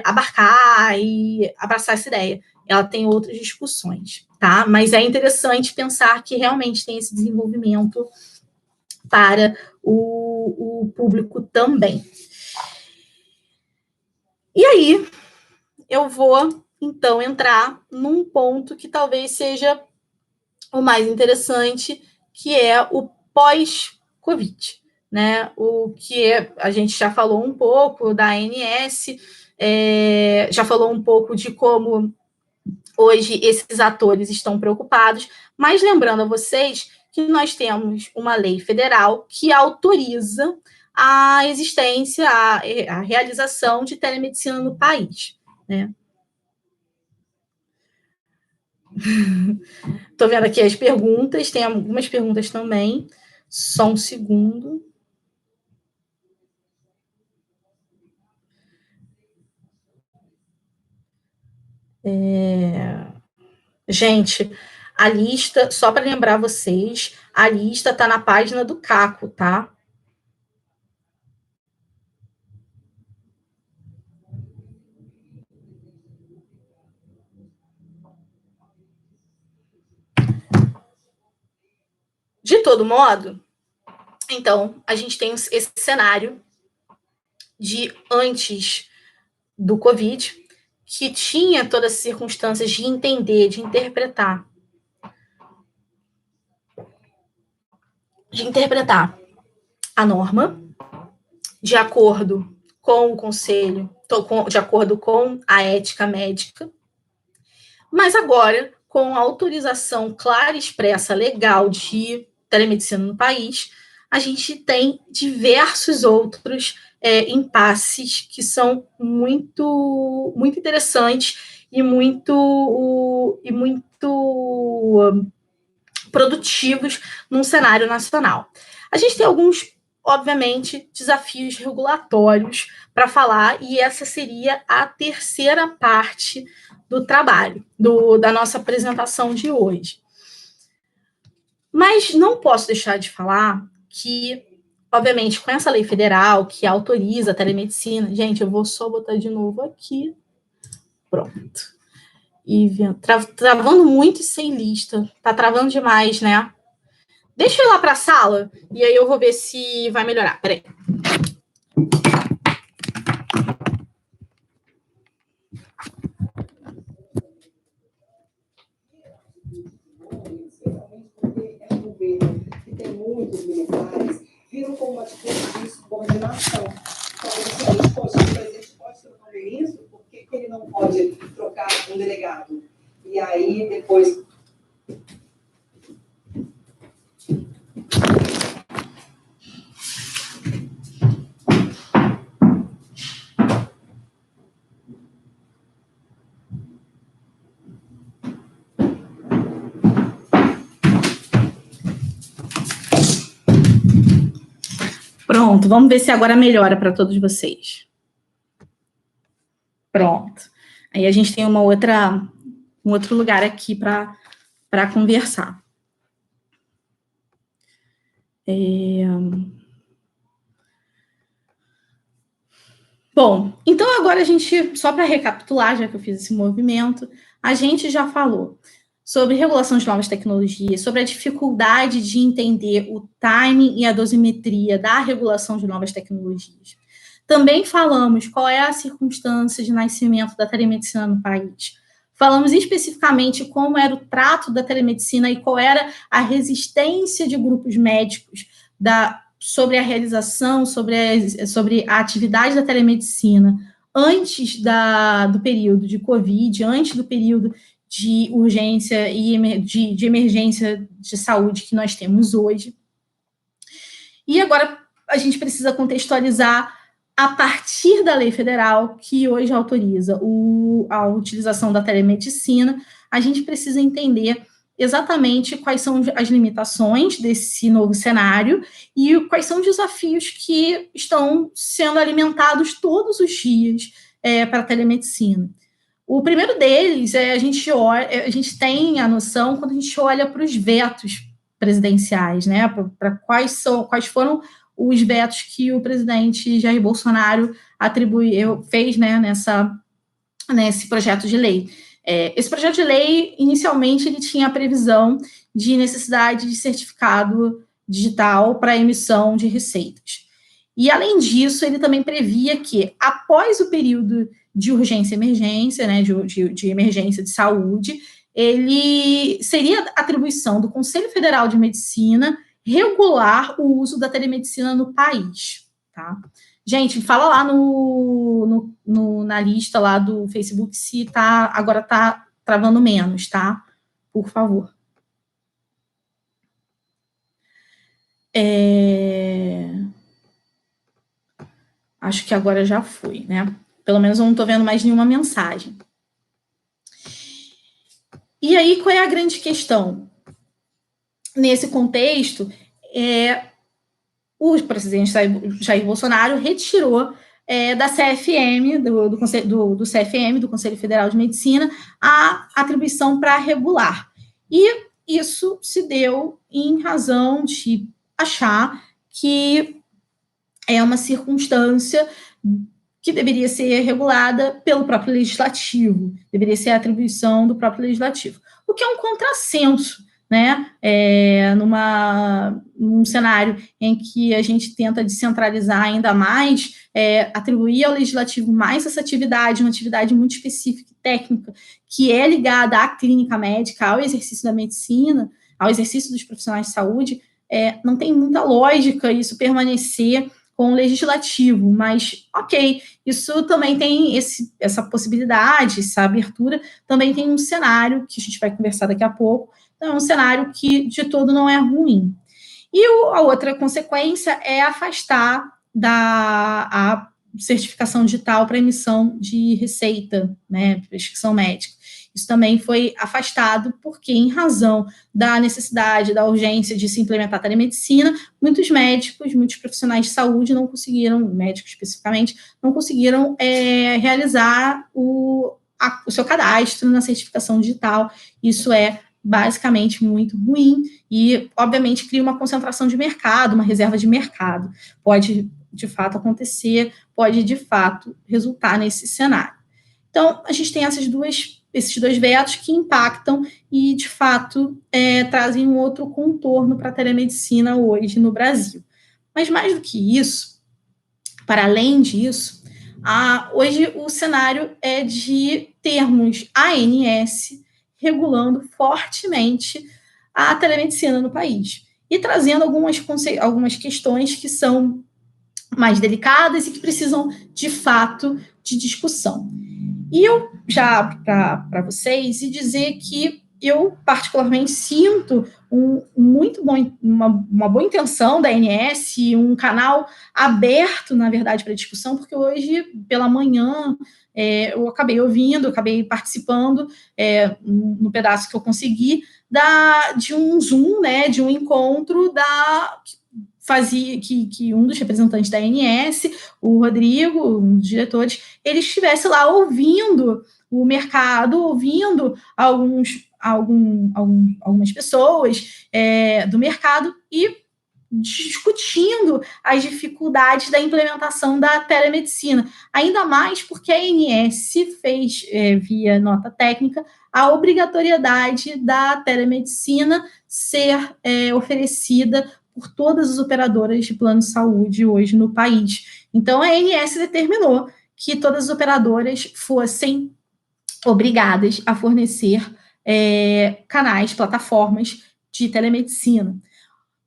abarcar e abraçar essa ideia. Ela tem outras discussões, tá? Mas é interessante pensar que realmente tem esse desenvolvimento para o público também. E aí, eu vou, então, entrar num ponto que talvez seja o mais interessante, que é o pós-Covid, né? O que a gente já falou um pouco da ANS, já falou um pouco de como hoje esses atores estão preocupados, mas lembrando a vocês que nós temos uma lei federal que autoriza a existência, a realização de telemedicina no país, né? Estou vendo aqui as perguntas, tem algumas perguntas também. Só um segundo. Gente, a lista, só para lembrar vocês, a lista está na página do Caco, tá? De todo modo, então, a gente tem esse cenário de antes do Covid, que tinha todas as circunstâncias de entender, de interpretar a norma de acordo com o conselho, de acordo com a ética médica, mas agora, com a autorização clara e expressa legal de telemedicina no país, a gente tem diversos outros impasses que são muito, muito interessantes e muito produtivos num cenário nacional. A gente tem alguns, obviamente, desafios regulatórios para falar, e essa seria a terceira parte do trabalho, da nossa apresentação de hoje. Mas não posso deixar de falar que, obviamente, com essa lei federal que autoriza a telemedicina, gente, eu vou só botar de novo aqui. Pronto. E travando muito e sem lista. Tá travando demais, né? Deixa eu ir lá para a sala e aí eu vou ver se vai melhorar. Peraí. Que tem muitos militares, viram como uma atitude de subordinação. Então, é o seguinte, poxa, o presidente pode trocar um ministro, por que ele não pode trocar um delegado? E aí, depois... Pronto, vamos ver se agora melhora para todos vocês. Pronto. Aí a gente tem um outro lugar aqui para conversar. Bom, então agora a gente, só para recapitular, já que eu fiz esse movimento, a gente já falou sobre regulação de novas tecnologias, sobre a dificuldade de entender o timing e a dosimetria da regulação de novas tecnologias. Também falamos qual é a circunstância de nascimento da telemedicina no país. Falamos especificamente como era o trato da telemedicina e qual era a resistência de grupos médicos sobre a realização, sobre a atividade da telemedicina antes do período de Covid, antes do período de urgência e de emergência de saúde que nós temos hoje. E agora a gente precisa contextualizar a partir da lei federal que hoje autoriza a utilização da telemedicina. A gente precisa entender exatamente quais são as limitações desse novo cenário e quais são os desafios que estão sendo alimentados todos os dias para a telemedicina. O primeiro deles a gente tem a noção quando a gente olha para os vetos presidenciais, né? Para quais foram os vetos que o presidente Jair Bolsonaro fez, né, nesse projeto de lei. Esse projeto de lei, inicialmente, ele tinha a previsão de necessidade de certificado digital para emissão de receitas. E, além disso, ele também previa que, após o período de urgência e emergência, né, de emergência de saúde, ele seria atribuição do Conselho Federal de Medicina regular o uso da telemedicina no país, tá? Gente, fala lá na lista lá do Facebook se agora está travando menos, tá? Por favor. Acho que agora já foi, né? Pelo menos eu não estou vendo mais nenhuma mensagem. E aí, qual é a grande questão? Nesse contexto, o presidente Jair Bolsonaro retirou da CFM, do CFM, do Conselho Federal de Medicina, a atribuição para regular. E isso se deu em razão de achar que é uma circunstância que deveria ser regulada pelo próprio legislativo, deveria ser a atribuição do próprio legislativo, o que é um contrassenso, né? Num cenário em que a gente tenta descentralizar ainda mais, atribuir ao legislativo mais essa atividade, uma atividade muito específica e técnica, que é ligada à clínica médica, ao exercício da medicina, ao exercício dos profissionais de saúde, não tem muita lógica isso permanecer com o legislativo, mas ok, isso também tem essa possibilidade, essa abertura, também tem um cenário que a gente vai conversar daqui a pouco, então é um cenário que de todo não é ruim. E a outra consequência é afastar a certificação digital para emissão de receita, né, prescrição médica. Isso também foi afastado porque, em razão da necessidade, da urgência de se implementar a telemedicina, muitos médicos, muitos profissionais de saúde não conseguiram, médicos especificamente, não conseguiram realizar o seu cadastro na certificação digital. Isso é basicamente muito ruim e, obviamente, cria uma concentração de mercado, uma reserva de mercado. Pode, de fato, acontecer, pode, de fato, resultar nesse cenário. Então, a gente tem esses dois vetos que impactam e, de fato, trazem um outro contorno para a telemedicina hoje no Brasil. Mas, mais do que isso, para além disso, hoje o cenário é de termos ANS regulando fortemente a telemedicina no país e trazendo algumas questões que são mais delicadas e que precisam, de fato, de discussão. E eu já abro para vocês e dizer que eu, particularmente, sinto uma boa intenção da ANS, um canal aberto, na verdade, para discussão, porque hoje, pela manhã, eu acabei ouvindo, acabei participando, no pedaço que eu consegui, de um Zoom, né, de um encontro que um dos representantes da ANS, o Rodrigo, um dos diretores, ele estivesse lá ouvindo o mercado, ouvindo algumas pessoas do mercado e discutindo as dificuldades da implementação da telemedicina, ainda mais porque a ANS fez, via nota técnica, a obrigatoriedade da telemedicina ser oferecida por todas as operadoras de plano de saúde hoje no país. Então, a ANS determinou que todas as operadoras fossem obrigadas a fornecer canais, plataformas de telemedicina.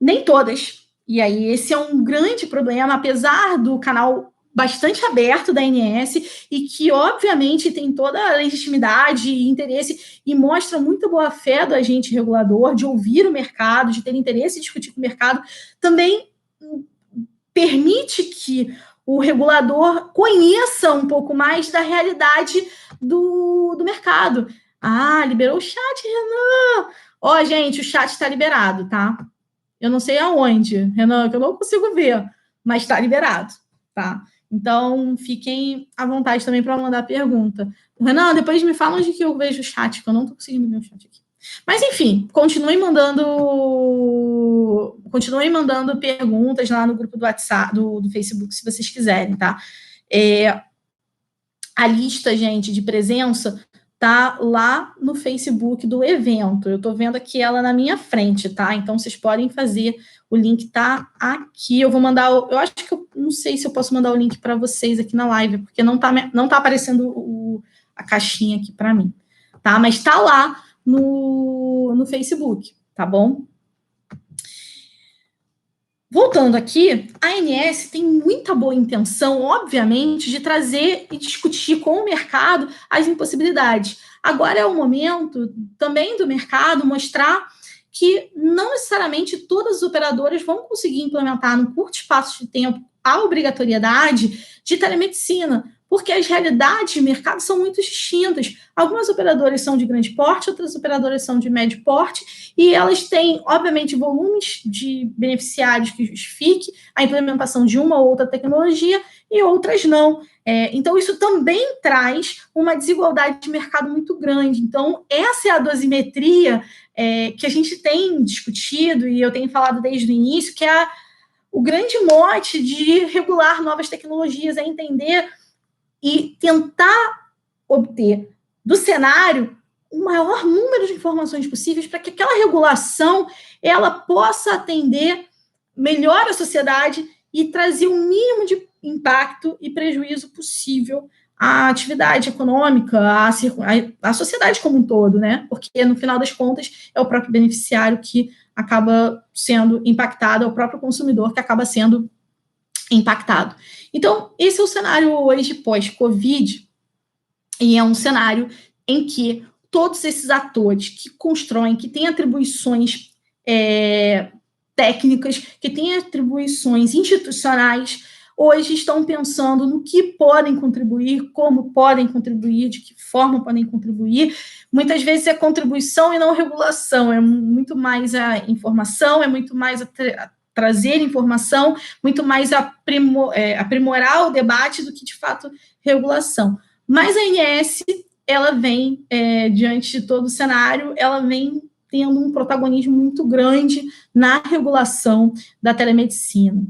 Nem todas, e aí esse é um grande problema, apesar do canal bastante aberto da ANS e que, obviamente, tem toda a legitimidade e interesse e mostra muita boa-fé do agente regulador de ouvir o mercado, de ter interesse em discutir com o mercado, também permite que o regulador conheça um pouco mais da realidade do mercado. Ah, liberou o chat, Renan! Ó, gente, o chat está liberado, tá? Eu não sei aonde, Renan, que eu não consigo ver, mas está liberado, tá? Então, fiquem à vontade também para mandar pergunta. Renan, depois me fala onde que eu vejo o chat, que eu não estou conseguindo ver o chat aqui. Mas, enfim, continuem mandando perguntas lá no grupo do WhatsApp, do Facebook, se vocês quiserem, tá? A lista, gente, de presença tá lá no Facebook do evento. Eu tô vendo aqui ela na minha frente, tá? Então, vocês podem fazer. O link tá aqui. Eu vou mandar. Eu acho que eu não sei se eu posso mandar o link para vocês aqui na live, porque não tá aparecendo a caixinha aqui para mim, tá? Mas tá lá no Facebook, tá bom? Voltando aqui, a ANS tem muita boa intenção, obviamente, de trazer e discutir com o mercado as impossibilidades. Agora é o momento também do mercado mostrar que não necessariamente todas as operadoras vão conseguir implementar num curto espaço de tempo a obrigatoriedade de telemedicina, porque as realidades de mercado são muito distintas. Algumas operadoras são de grande porte, outras operadoras são de médio porte, e elas têm, obviamente, volumes de beneficiários que justifiquem a implementação de uma ou outra tecnologia, e outras não. Então, isso também traz uma desigualdade de mercado muito grande. Então, essa é a dosimetria que a gente tem discutido, e eu tenho falado desde o início, que é o grande mote de regular novas tecnologias, é entender e tentar obter do cenário o maior número de informações possíveis para que aquela regulação ela possa atender melhor a sociedade e trazer o mínimo de impacto e prejuízo possível à atividade econômica, à sociedade como um todo, né? Porque, no final das contas, é o próprio beneficiário que acaba sendo impactado, é o próprio consumidor que acaba sendo impactado. Então, esse é o cenário hoje pós-Covid, e é um cenário em que todos esses atores que constroem, que têm atribuições técnicas, que têm atribuições institucionais, hoje estão pensando no que podem contribuir, como podem contribuir, de que forma podem contribuir. Muitas vezes é contribuição e não regulação, é muito mais a informação, é muito mais a trazer informação, muito mais aprimorar o debate do que, de fato, regulação. Mas a ANS, ela vem, diante de todo o cenário, ela vem tendo um protagonismo muito grande na regulação da telemedicina.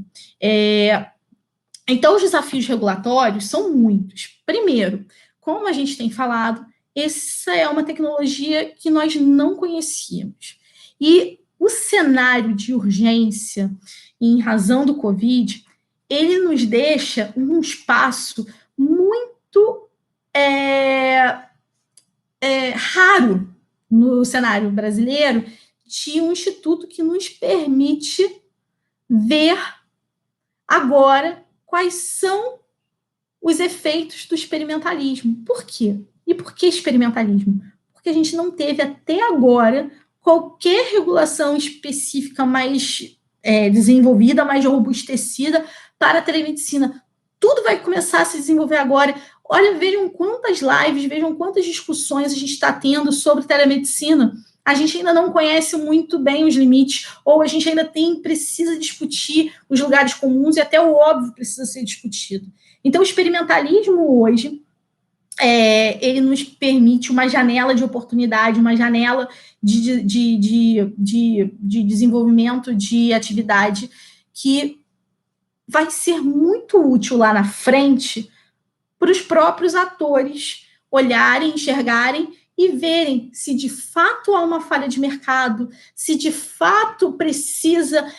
Então, os desafios regulatórios são muitos. Primeiro, como a gente tem falado, essa é uma tecnologia que nós não conhecíamos. E o cenário de urgência, em razão do Covid, ele nos deixa um espaço muito raro no cenário brasileiro de um instituto que nos permite ver agora quais são os efeitos do experimentalismo. Por quê? E por que experimentalismo? Porque a gente não teve até agora qualquer regulação específica mais desenvolvida, mais robustecida para a telemedicina. Tudo vai começar a se desenvolver agora. Olha, vejam quantas lives, vejam quantas discussões a gente está tendo sobre telemedicina. a gente ainda não conhece muito bem os limites, ou a gente ainda precisa discutir os lugares comuns, e até o óbvio precisa ser discutido. Então, o experimentalismo hoje, ele nos permite uma janela de oportunidade, uma janela de desenvolvimento de atividade que vai ser muito útil lá na frente para os próprios atores olharem, enxergarem e verem se de fato há uma falha de mercado, se de fato precisa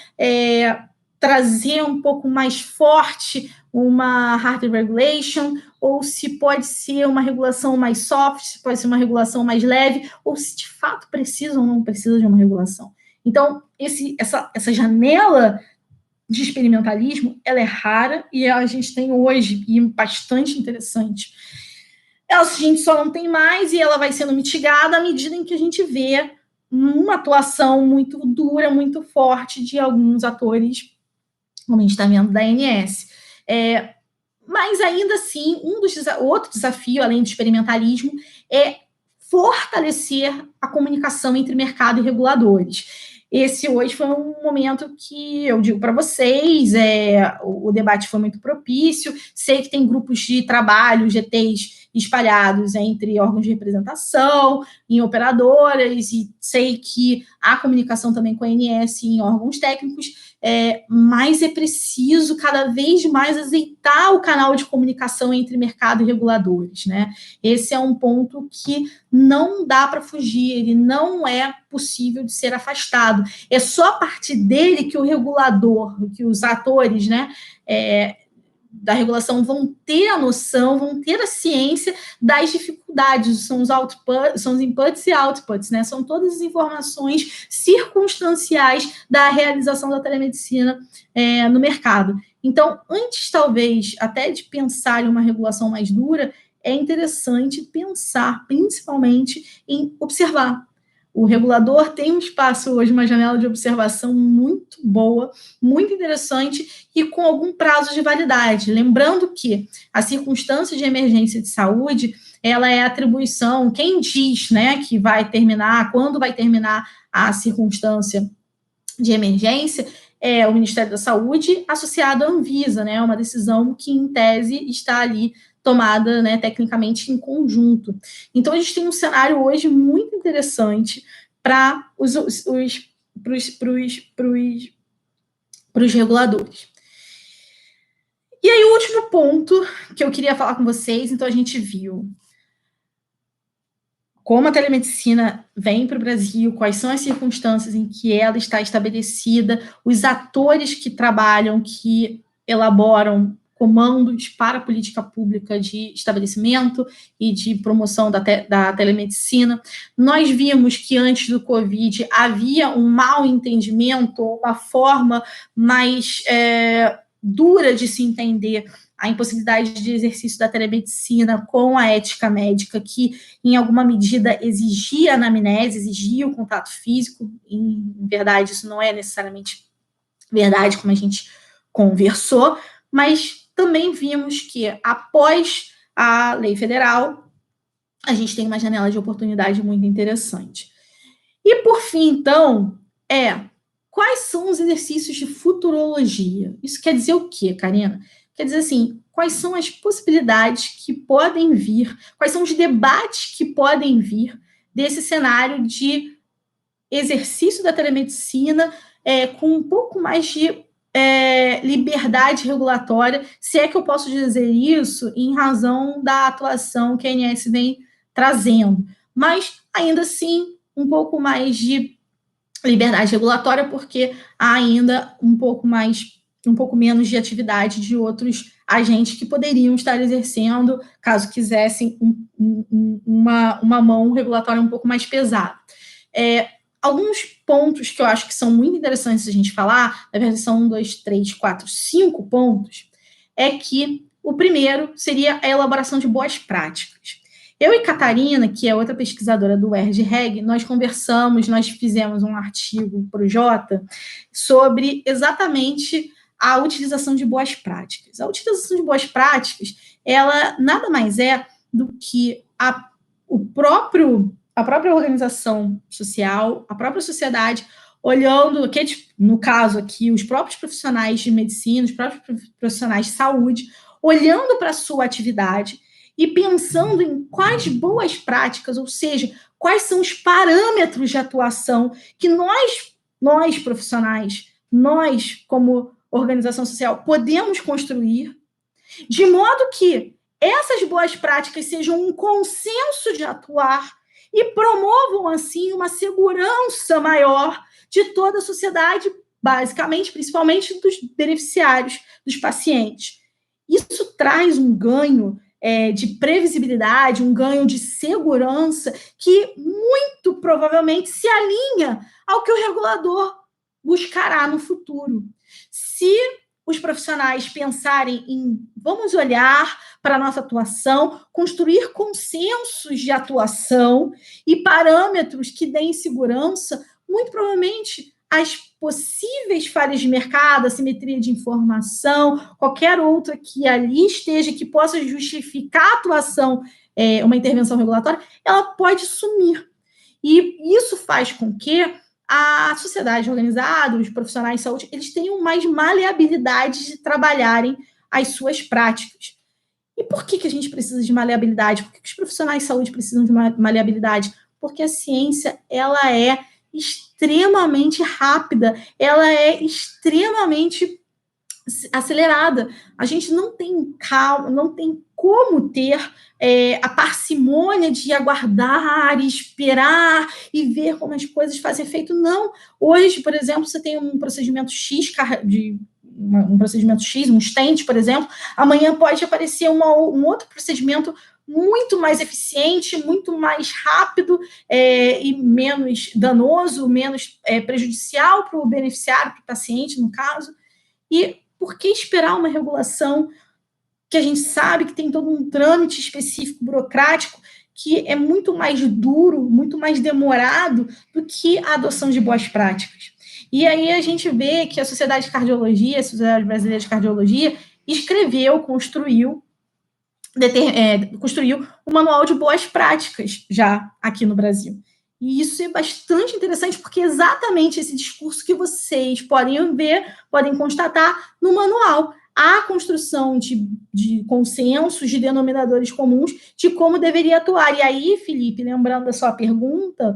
trazer um pouco mais forte uma hard regulation, ou se pode ser uma regulação mais soft, se pode ser uma regulação mais leve, ou se de fato precisa ou não precisa de uma regulação. Então, essa janela de experimentalismo, ela é rara e a gente tem hoje, e bastante interessante. A gente só não tem mais e ela vai sendo mitigada à medida em que a gente vê uma atuação muito dura, muito forte de alguns atores, como a gente está vendo da ANS. Mas ainda assim, outro desafio, além do experimentalismo, é fortalecer a comunicação entre mercado e reguladores. Esse hoje foi um momento que eu digo para vocês, o debate foi muito propício, sei que tem grupos de trabalho, GTs, espalhados entre órgãos de representação, em operadoras, e sei que há comunicação também com a ANS em órgãos técnicos, mas é preciso cada vez mais azeitar o canal de comunicação entre mercado e reguladores, né? Esse é um ponto que não dá para fugir, ele não é possível de ser afastado. É só a partir dele que o regulador, que os atores, né, da regulação vão ter a noção, vão ter a ciência das dificuldades, são os inputs e outputs, né? São todas as informações circunstanciais da realização da telemedicina no mercado. Então, antes, talvez, até de pensar em uma regulação mais dura, é interessante pensar, principalmente, em observar. O regulador tem um espaço hoje, uma janela de observação muito boa, muito interessante e com algum prazo de validade. Lembrando que a circunstância de emergência de saúde, ela é atribuição, quem diz, né, que vai terminar, quando vai terminar a circunstância de emergência, é o Ministério da Saúde associado à Anvisa, né, uma decisão que, em tese, está ali tomada, né, tecnicamente em conjunto. Então, a gente tem um cenário hoje muito interessante para os reguladores. E aí, o último ponto que eu queria falar com vocês, então a gente viu como a telemedicina vem para o Brasil, quais são as circunstâncias em que ela está estabelecida, os atores que trabalham, que elaboram comandos para a política pública de estabelecimento e de promoção da telemedicina. Nós vimos que antes do Covid havia um mau entendimento, uma forma mais dura de se entender a impossibilidade de exercício da telemedicina com a ética médica, que, em alguma medida, exigia a anamnese, exigia o contato físico. Em verdade, isso não é necessariamente verdade, como a gente conversou, mas também vimos que, após a lei federal, a gente tem uma janela de oportunidade muito interessante. E, por fim, então, quais são os exercícios de futurologia? Isso quer dizer o quê, Karina? Quer dizer assim, quais são as possibilidades que podem vir, quais são os debates que podem vir desse cenário de exercício da telemedicina com um pouco mais de liberdade regulatória, se é que eu posso dizer isso, em razão da atuação que a ANS vem trazendo. Mas, ainda assim, um pouco mais de liberdade regulatória, porque há ainda um pouco menos de atividade de outros agentes que poderiam estar exercendo, caso quisessem, uma mão regulatória um pouco mais pesada. Alguns pontos que eu acho que são muito interessantes a gente falar, na verdade são 1, 2, 3, 4, 5 pontos, é que o primeiro seria a elaboração de boas práticas. Eu e Catarina, que é outra pesquisadora do UERJ-REG, nós conversamos, nós fizemos um artigo para o Jota sobre exatamente a utilização de boas práticas. A utilização de boas práticas, ela nada mais é do que o próprio a própria organização social, a própria sociedade, olhando, no caso aqui, os próprios profissionais de medicina, os próprios profissionais de saúde, olhando para a sua atividade e pensando em quais boas práticas, ou seja, quais são os parâmetros de atuação que nós profissionais, nós, como organização social, podemos construir, de modo que essas boas práticas sejam um consenso de atuar e promovam, assim, uma segurança maior de toda a sociedade, basicamente, principalmente dos beneficiários, dos pacientes. Isso traz um ganho de previsibilidade, um ganho de segurança que muito provavelmente se alinha ao que o regulador buscará no futuro. Se os profissionais pensarem em vamos olhar para a nossa atuação, construir consensos de atuação e parâmetros que deem segurança, muito provavelmente as possíveis falhas de mercado, assimetria de informação, qualquer outra que ali esteja, que possa justificar a atuação, uma intervenção regulatória, ela pode sumir. E isso faz com que a sociedade organizada, os profissionais de saúde, eles tenham mais maleabilidade de trabalharem as suas práticas. E por que a gente precisa de maleabilidade? Por que os profissionais de saúde precisam de maleabilidade? Porque a ciência, ela é extremamente rápida, ela é extremamente acelerada. A gente não tem calma, não tem como ter a parcimônia de aguardar, esperar e ver como as coisas fazem efeito. Não. Hoje, por exemplo, você tem um procedimento X, um stent, por exemplo, amanhã pode aparecer um outro procedimento muito mais eficiente, muito mais rápido e menos danoso, menos prejudicial para o beneficiário, para o paciente, no caso. E por que esperar uma regulação que a gente sabe que tem todo um trâmite específico, burocrático, que é muito mais duro, muito mais demorado do que a adoção de boas práticas? E aí a gente vê que a Sociedade de Cardiologia, a Sociedade Brasileira de Cardiologia, construiu um manual de boas práticas já aqui no Brasil. E isso é bastante interessante, porque é exatamente esse discurso que vocês podem ver, podem constatar no manual. A construção de consensos, de denominadores comuns, de como deveria atuar. E aí, Felipe, lembrando da sua pergunta,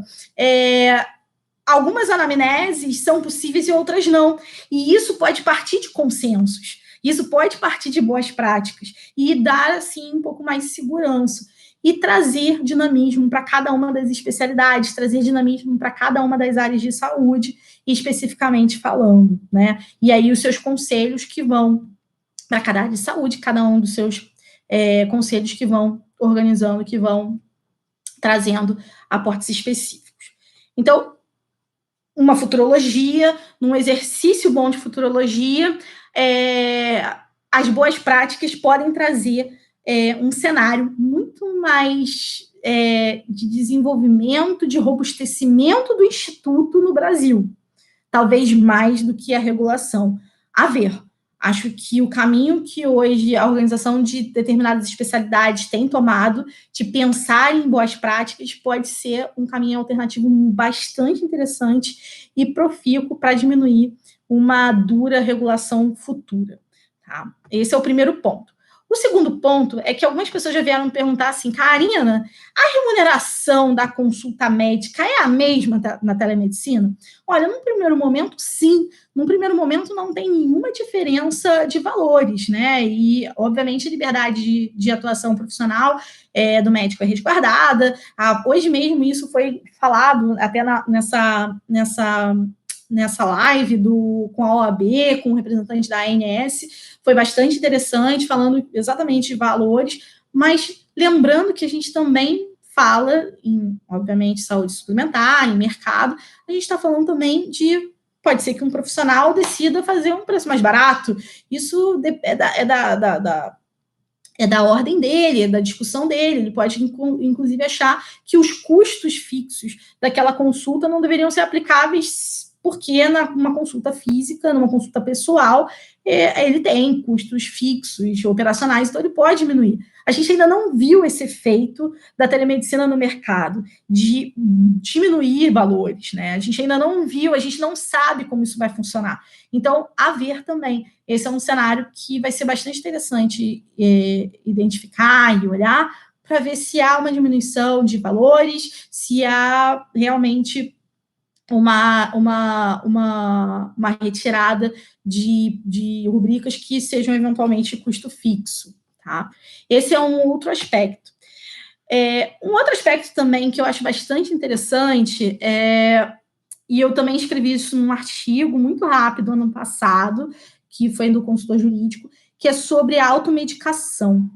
algumas anamneses são possíveis e outras não. E isso pode partir de consensos. Isso pode partir de boas práticas e dar, assim, um pouco mais de segurança. E trazer dinamismo para cada uma das especialidades, trazer dinamismo para cada uma das áreas de saúde, especificamente falando, né? E aí os seus conselhos que vão para cada área de saúde, cada um dos seus conselhos que vão organizando, que vão trazendo aportes específicos. Então, uma futurologia, num exercício bom de futurologia, as boas práticas podem trazer um cenário muito mais de desenvolvimento, de robustecimento do Instituto no Brasil, talvez mais do que a regulação. A ver, acho que o caminho que hoje a organização de determinadas especialidades tem tomado, de pensar em boas práticas, pode ser um caminho alternativo bastante interessante e profícuo para diminuir uma dura regulação futura. Tá? Esse é o primeiro ponto. O segundo ponto é que algumas pessoas já vieram me perguntar assim, Karina, a remuneração da consulta médica é a mesma na telemedicina? Olha, num primeiro momento, sim. Num primeiro momento, não tem nenhuma diferença de valores, né? E, obviamente, a liberdade de atuação profissional do médico é resguardada. Hoje mesmo isso foi falado até nessa live com a OAB, com o representante da ANS, foi bastante interessante, falando exatamente de valores, mas lembrando que a gente também fala em, obviamente, saúde suplementar, em mercado, a gente está falando também pode ser que um profissional decida fazer um preço mais barato, isso é da ordem dele, é da discussão dele, ele pode, inclusive, achar que os custos fixos daquela consulta não deveriam ser aplicáveis porque numa consulta física, numa consulta pessoal, ele tem custos fixos, operacionais, então ele pode diminuir. A gente ainda não viu esse efeito da telemedicina no mercado, de diminuir valores, né? A gente ainda não viu, a gente não sabe como isso vai funcionar. Então, a ver também. Esse é um cenário que vai ser bastante interessante identificar e olhar para ver se há uma diminuição de valores, se há realmente uma retirada de rubricas que sejam eventualmente custo fixo, tá? Esse é um outro aspecto. Um outro aspecto também que eu acho bastante interessante e eu também escrevi isso num artigo muito rápido ano passado, que foi do consultor jurídico, que é sobre a automedicação.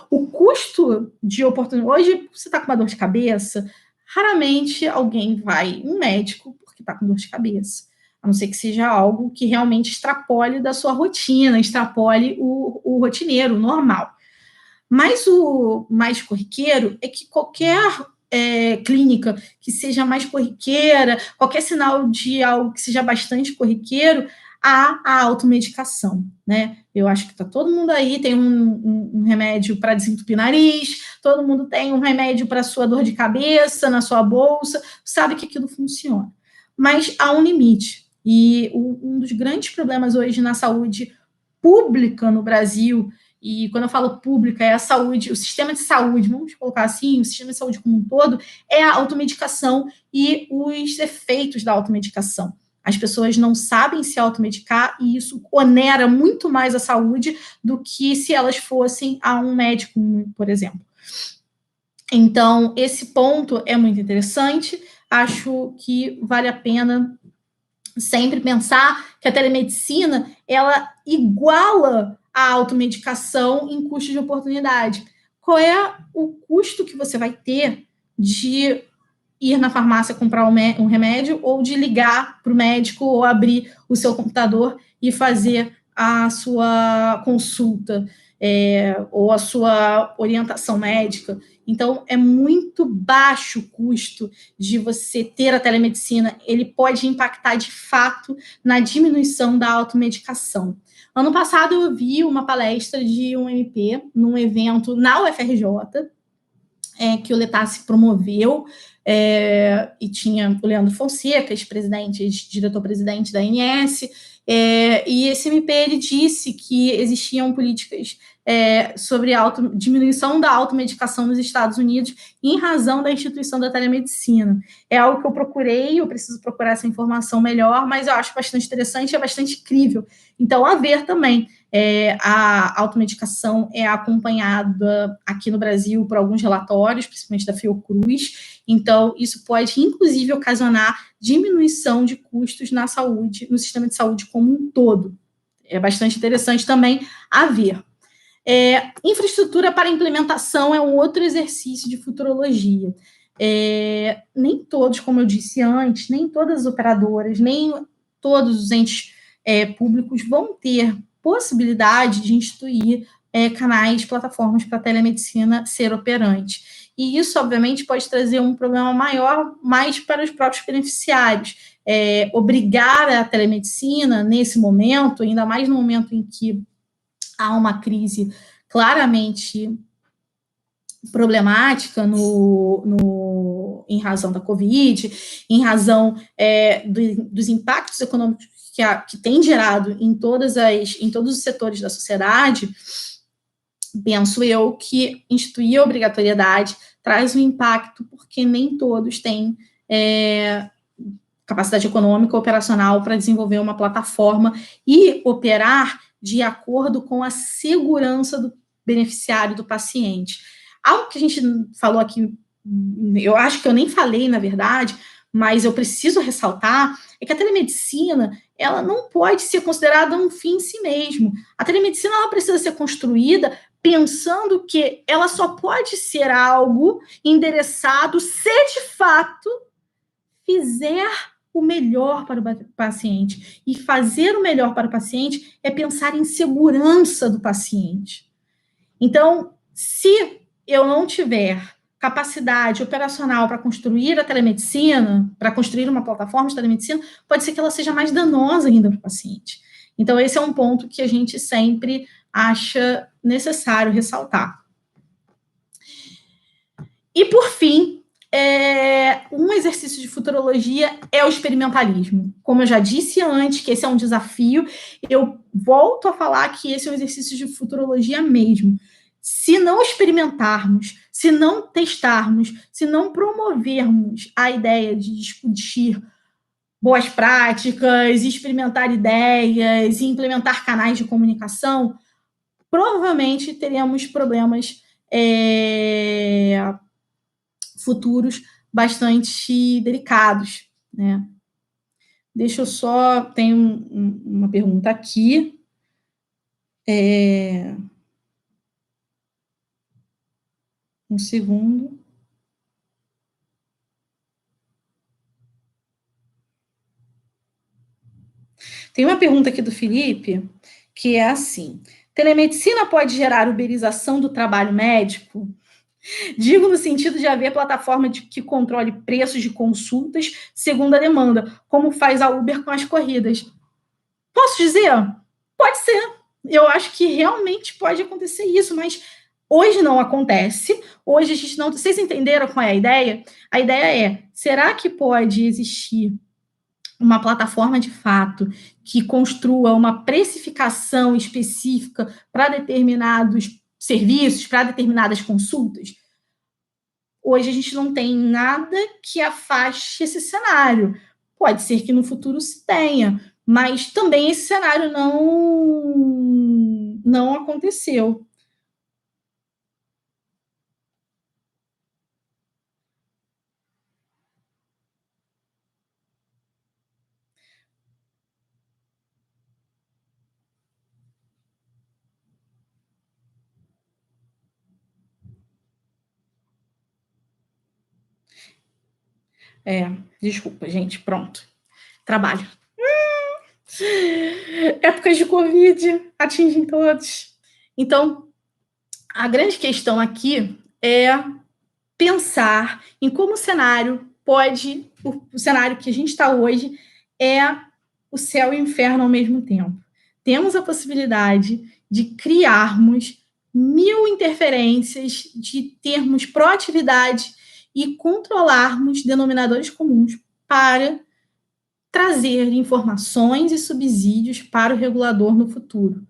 O custo de oportunidade... Hoje, você está com uma dor de cabeça, raramente alguém vai, um médico, porque está com dor de cabeça, a não ser que seja algo que realmente extrapole da sua rotina, extrapole o rotineiro, o normal. Mas o mais corriqueiro é que qualquer clínica que seja mais corriqueira, qualquer sinal de algo que seja bastante corriqueiro, há a automedicação, né? Eu acho que tá todo mundo aí, tem um remédio para desentupir nariz, todo mundo tem um remédio para sua dor de cabeça na sua bolsa, sabe que aquilo funciona. Mas há um limite. E um dos grandes problemas hoje na saúde pública no Brasil, e quando eu falo pública, é a saúde, o sistema de saúde, vamos colocar assim, o sistema de saúde como um todo, é a automedicação e os efeitos da automedicação. As pessoas não sabem se automedicar e isso onera muito mais a saúde do que se elas fossem a um médico, por exemplo. Então, esse ponto é muito interessante, acho que vale a pena sempre pensar que a telemedicina, ela iguala a automedicação em custo de oportunidade. Qual é o custo que você vai ter de ir na farmácia comprar um remédio ou de ligar para o médico ou abrir o seu computador e fazer a sua consulta ou a sua orientação médica? Então, é muito baixo o custo de você ter a telemedicina. Ele pode impactar, de fato, na diminuição da automedicação. Ano passado, eu vi uma palestra de um MP num evento na UFRJ, que o Letassi promoveu, e tinha o Leandro Fonseca, ex-presidente, diretor-presidente da ANS, e esse MP ele disse que existiam políticas sobre a diminuição da automedicação nos Estados Unidos em razão da instituição da telemedicina. É algo que eu procurei, eu preciso procurar essa informação melhor, mas eu acho bastante interessante e é bastante crível. Então, a ver também. A automedicação é acompanhada aqui no Brasil por alguns relatórios, principalmente da Fiocruz, então isso pode, inclusive, ocasionar diminuição de custos na saúde, no sistema de saúde como um todo. É bastante interessante também a ver. Infraestrutura para implementação é um outro exercício de futurologia. Nem todos, como eu disse antes, nem todas as operadoras, nem todos os entes públicos vão ter possibilidade de instituir canais, plataformas para telemedicina ser operante. E isso, obviamente, pode trazer um problema maior, mais para os próprios beneficiários. Obrigar a telemedicina, nesse momento, ainda mais no momento em que há uma crise claramente problemática em razão da Covid, em razão dos impactos econômicos que tem gerado em todos os setores da sociedade, penso eu que instituir a obrigatoriedade traz um impacto, porque nem todos têm capacidade econômica operacional para desenvolver uma plataforma e operar de acordo com a segurança do beneficiário, do paciente. Algo que a gente falou aqui, eu acho que eu nem falei, na verdade, mas eu preciso ressaltar, é que a telemedicina, ela não pode ser considerada um fim em si mesmo. A telemedicina, ela precisa ser construída pensando que ela só pode ser algo endereçado se, de fato, fizer o melhor para o paciente. E fazer o melhor para o paciente é pensar em segurança do paciente. Então, se eu não tiver capacidade operacional para construir a telemedicina, para construir uma plataforma de telemedicina, pode ser que ela seja mais danosa ainda para o paciente. Então, esse é um ponto que a gente sempre acha necessário ressaltar. E, por fim, um exercício de futurologia é o experimentalismo. Como eu já disse antes, que esse é um desafio, eu volto a falar que esse é um exercício de futurologia mesmo. Se não experimentarmos, se não testarmos, se não promovermos a ideia de discutir boas práticas, experimentar ideias e implementar canais de comunicação, provavelmente teremos problemas futuros bastante delicados, né? Deixa eu só... Tem uma pergunta aqui. Um segundo. Tem uma pergunta aqui do Felipe, que é assim: telemedicina pode gerar uberização do trabalho médico? Digo no sentido de haver plataforma que controle preços de consultas segundo a demanda, como faz a Uber com as corridas. Posso dizer? Pode ser. Eu acho que realmente pode acontecer isso, mas hoje não acontece. Hoje a gente não... Vocês entenderam qual é a ideia? A ideia é, será que pode existir uma plataforma de fato que construa uma precificação específica para determinados serviços, para determinadas consultas? Hoje a gente não tem nada que afaste esse cenário. Pode ser que no futuro se tenha, mas também esse cenário não aconteceu. Desculpa, gente, pronto. Trabalho. Épocas de Covid atingem todos. Então, a grande questão aqui é pensar em como o cenário pode... O cenário que a gente está hoje é o céu e o inferno ao mesmo tempo. Temos a possibilidade de criarmos 1000 interferências, de termos proatividade e controlarmos denominadores comuns para trazer informações e subsídios para o regulador no futuro.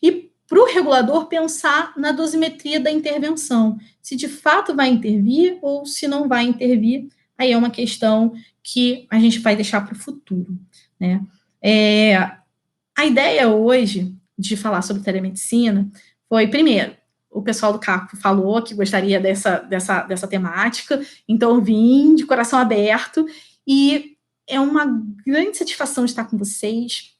E para o regulador pensar na dosimetria da intervenção, se de fato vai intervir ou se não vai intervir, aí é uma questão que a gente vai deixar para o futuro, né? A ideia hoje de falar sobre telemedicina foi, primeiro, o pessoal do CACO falou que gostaria dessa temática, então eu vim de coração aberto e é uma grande satisfação estar com vocês.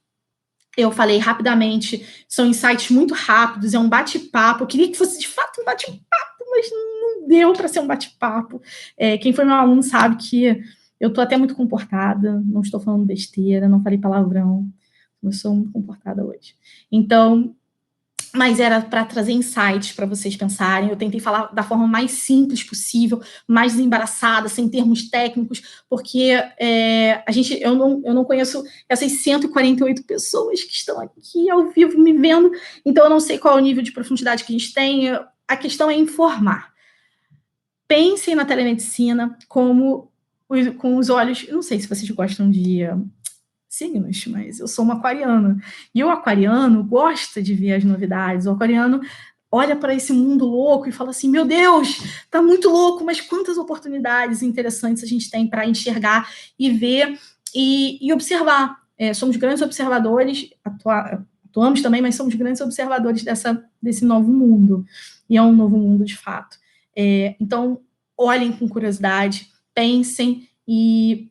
Eu falei rapidamente, são insights muito rápidos, é um bate-papo. Eu queria que fosse de fato um bate-papo, mas não deu para ser um bate-papo. Quem foi meu aluno sabe que eu estou até muito comportada, não estou falando besteira, não falei palavrão, eu sou muito comportada hoje. Então, mas era para trazer insights para vocês pensarem. Eu tentei falar da forma mais simples possível, mais desembaraçada, sem termos técnicos, porque eu não conheço essas 148 pessoas que estão aqui ao vivo me vendo, então eu não sei qual é o nível de profundidade que a gente tem. A questão é informar. Pensem na telemedicina com os olhos... Não sei se vocês gostam de signos, mas eu sou uma aquariana. E o aquariano gosta de ver as novidades. O aquariano olha para esse mundo louco e fala assim, meu Deus, tá muito louco, mas quantas oportunidades interessantes a gente tem para enxergar e ver e observar. Somos grandes observadores, atuamos também, mas somos grandes observadores desse novo mundo. E é um novo mundo, de fato. Então, olhem com curiosidade, pensem e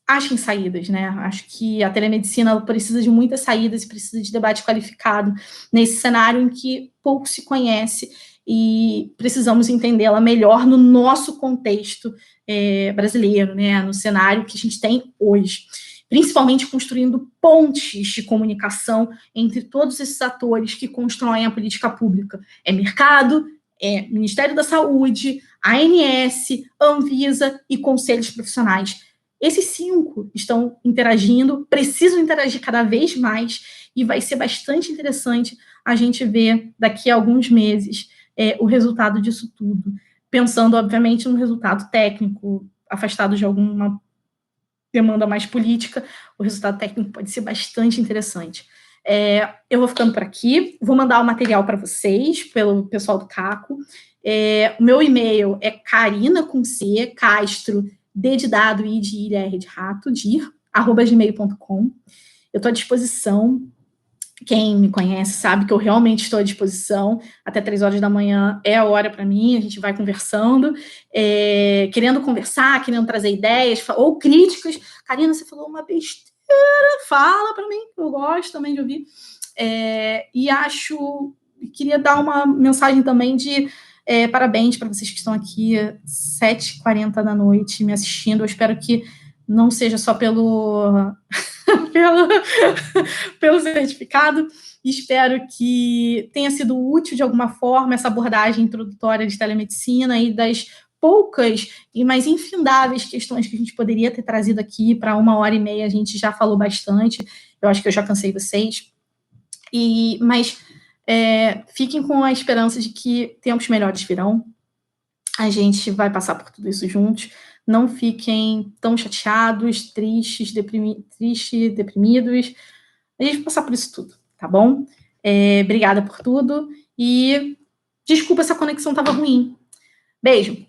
achem saídas, né? Acho que a telemedicina precisa de muitas saídas e precisa de debate qualificado nesse cenário em que pouco se conhece e precisamos entendê-la melhor no nosso contexto brasileiro, né? No cenário que a gente tem hoje, principalmente construindo pontes de comunicação entre todos esses atores que constroem a política pública. Mercado, Ministério da Saúde, ANS, Anvisa e conselhos profissionais. Esses 5 estão interagindo, precisam interagir cada vez mais, e vai ser bastante interessante a gente ver daqui a alguns meses o resultado disso tudo. pensando, obviamente, no resultado técnico, afastado de alguma demanda mais política, o resultado técnico pode ser bastante interessante. Eu vou ficando por aqui, vou mandar o material para vocês, pelo pessoal do Caco. O meu e-mail é Carina, com C, Castro, D de dado, I de ilha, R de rato, @gmail.com. Eu estou à disposição. Quem me conhece sabe que eu realmente estou à disposição. Até 3 horas da manhã é a hora para mim, a gente vai conversando, querendo conversar, querendo trazer ideias ou críticas. Carina, você falou uma besteira, fala para mim, eu gosto também de ouvir. E queria dar uma mensagem também de parabéns para vocês que estão aqui 7h40 da noite me assistindo. Eu espero que não seja só pelo certificado, e espero que tenha sido útil de alguma forma essa abordagem introdutória de telemedicina e das poucas e mais infindáveis questões que a gente poderia ter trazido aqui para 1h30, a gente já falou bastante, eu acho que eu já cansei vocês, mas fiquem com a esperança de que tempos melhores virão, a gente vai passar por tudo isso juntos. Não fiquem tão chateados, tristes, deprimidos. A gente vai passar por isso tudo, tá bom? Obrigada por tudo e desculpa se a conexão estava ruim. Beijo.